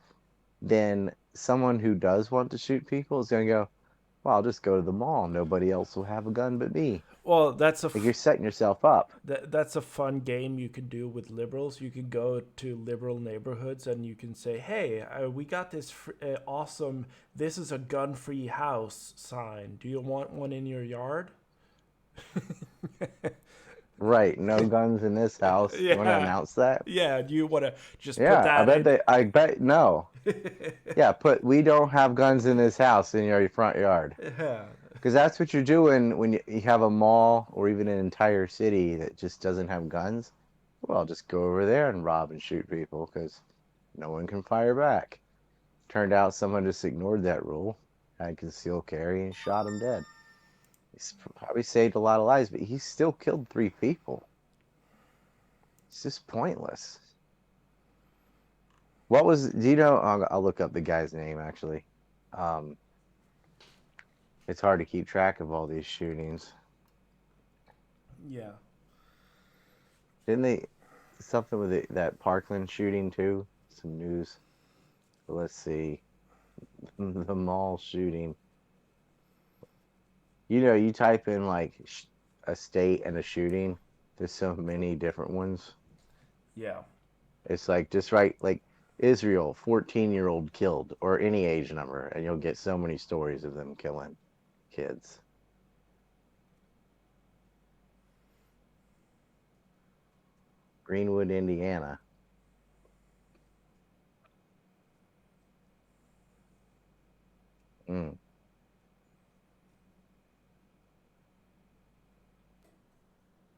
then someone who does want to shoot people is gonna go, well, I'll just go to the mall. Nobody else will have a gun but me. Well, Like you're setting yourself up. that's a fun game you can do with liberals. You can go to liberal neighborhoods and you can say, "Hey, we got this awesome. This is a gun-free house sign. Do you want one in your yard?" Right, no guns in this house. You want to Yeah, announce that? yeah. Do you want to just put Yeah, that in? I bet no. Yeah, we don't have guns in this house in your front yard. Yeah, Because that's what you're doing when you have a mall or even an entire city that just doesn't have guns. Well, just go over there and rob and shoot people because no one can fire back. Turned out someone just ignored that rule, had concealed carry, and shot him dead. He's probably saved a lot of lives, but he still killed 3 people. It's just pointless. What was, do you know? I'll look up the guy's name actually. Um, it's hard to keep track of all these shootings. yeah. Didn't they something with that Parkland shooting too? Some news. Let's see. The mall shooting. You type in like a state and a shooting. There's so many different ones. Yeah. It's like just write like Israel, 14-year-old killed, or any age number, and you'll get so many stories of them killing kids. Greenwood, Indiana. Mm.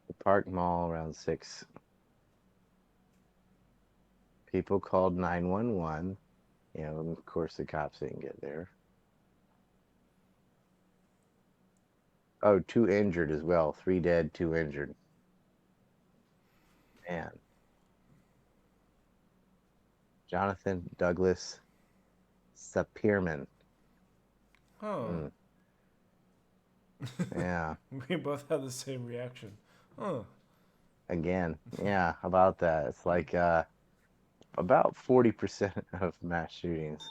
The Park Mall around 6. People called 911. And of course the cops didn't get there. Oh, 2 injured as well. 3 dead, 2 injured. Man. Jonathan Douglas Sapirman. Huh. Mm. Yeah. We both had the same reaction. Huh. Again. Yeah. How about that? It's like about 40% of mass shootings.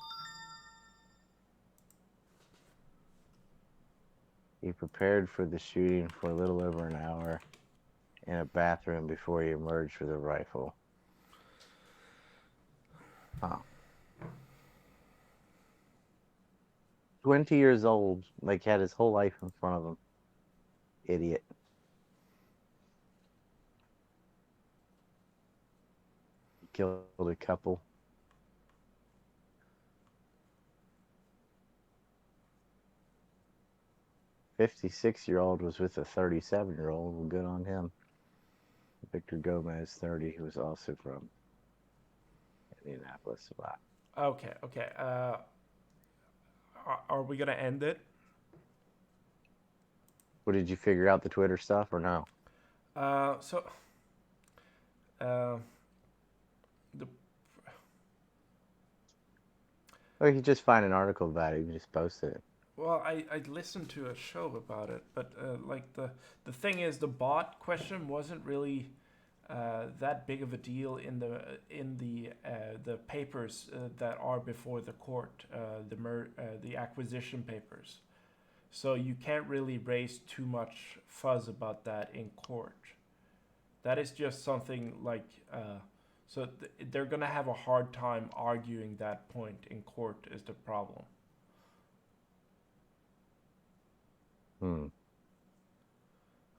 He prepared for the shooting for a little over an hour in a bathroom before he emerged with a rifle. Huh. 20 years old, like had his whole life in front of him. Idiot. Killed a couple. 56-year-old was with a 37-year-old. Well, good on him. Victor Gomez, 30, who was also from Indianapolis. Wow. Okay. Okay. Are we gonna end it? What did you figure out the Twitter stuff or no? So. Uh, the Or you could just find an article about it. You can just post it. Well, I listened to a show about it, but like the thing is, the bot question wasn't really that big of a deal in the papers that are before the court, the acquisition papers. So you can't really raise too much fuzz about that in court. That is just something like they're gonna have a hard time arguing that point in court is the problem. Hmm.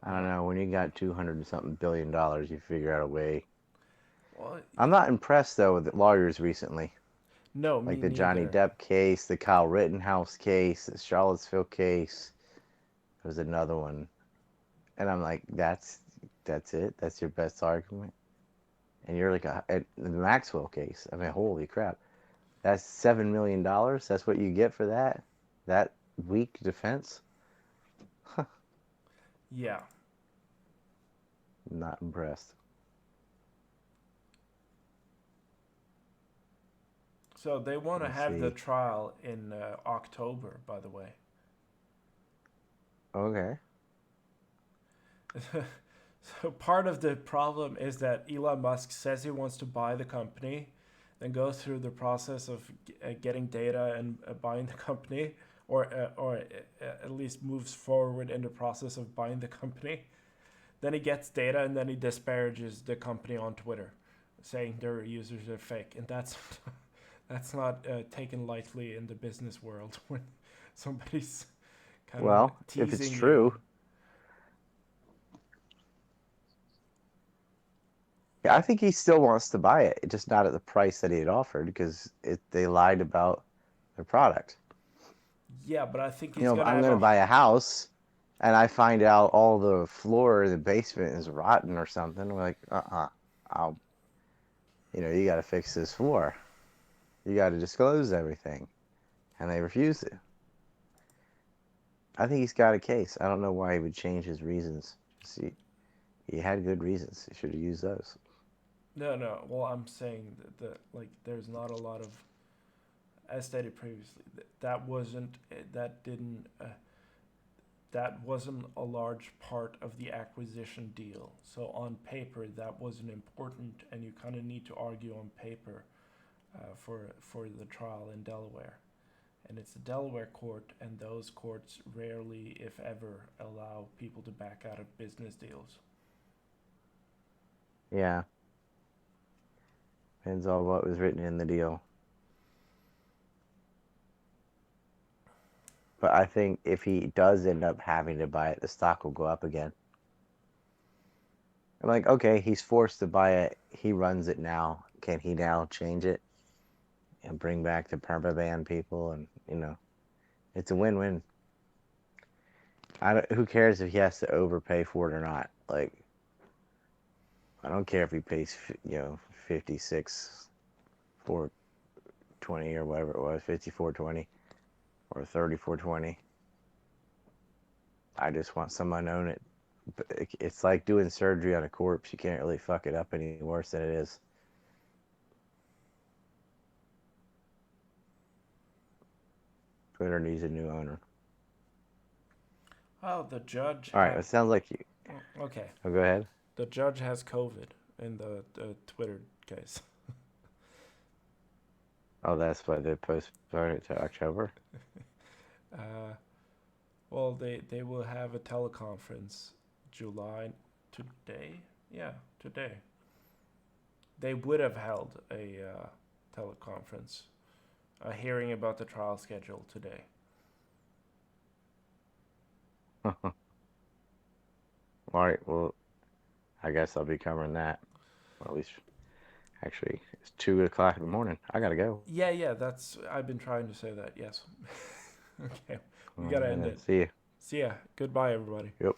I don't Yeah. know. When you got 200 and something billion dollars, you figure out a way. Well, I'm not impressed though with the lawyers recently. no, Like me the Johnny neither. Depp case, the Kyle Rittenhouse case, the Charlottesville case. There's another one. And I'm like, that's it? That's your best argument? And you're like the Maxwell case. I mean, holy crap. That's $7 million. That's what you get for that? That weak defense? Yeah. Not impressed. So they want Let to me have the see. trial in October, by the way. Okay. So part of the problem is that Elon Musk says he wants to buy the company, then goes through the process of getting data and buying the company, or at least moves forward in the process of buying the company. Then he gets data and then he disparages the company on Twitter, saying their users are fake, and that's not taken lightly in the business world when somebody's kind of Well, if it's teasing you. true, yeah, I think he still wants to buy it, just not at the price that he had offered because they lied about their product. Yeah, but I think he's If gonna I'm have going to a. buy a house and I find out all the floor in the basement is rotten or something, I'm like, I'll, you got to fix this floor. You got to disclose everything. And they refuse it. I think he's got a case. I don't know why he would change his reasons. See, he had good reasons. He should have used those. No, no. Well, I'm saying that like there's not a lot of, as stated previously, that wasn't that didn't that wasn't a large part of the acquisition deal. So on paper, that wasn't important, and you kind of need to argue on paper for the trial in Delaware. And it's a Delaware court, and those courts rarely, if ever, allow people to back out of business deals. Yeah, depends on what was written in the deal. But I think if he does end up having to buy it, the stock will go up again. I'm like, okay, he's forced to buy it. He runs it now. Can he now change it and bring back the permaban people? And it's a win-win. Who cares if he has to overpay for it or not? Like, I don't care if he pays, 56 420 or whatever it was, 5420 or 3420. I just want someone to own it. But it's like doing surgery on a corpse. You can't really fuck it up any worse than it is. Twitter needs a new owner. Oh, the judge All right, had. it sounds like you. Okay, Oh, go ahead. the judge has COVID in the Twitter case. Oh, that's why they postponed it to October. Uh, well, they will have a teleconference July today. Yeah, today. They would have held a teleconference, a hearing about the trial schedule today. All right, well, I guess I'll be covering that. Or at least, actually, it's 2 o'clock in the morning. I gotta go. Yeah, yeah, that's. I've been trying to say that. Yes. Okay, we All gotta end right, it. see you. See ya. Goodbye, everybody. Yep.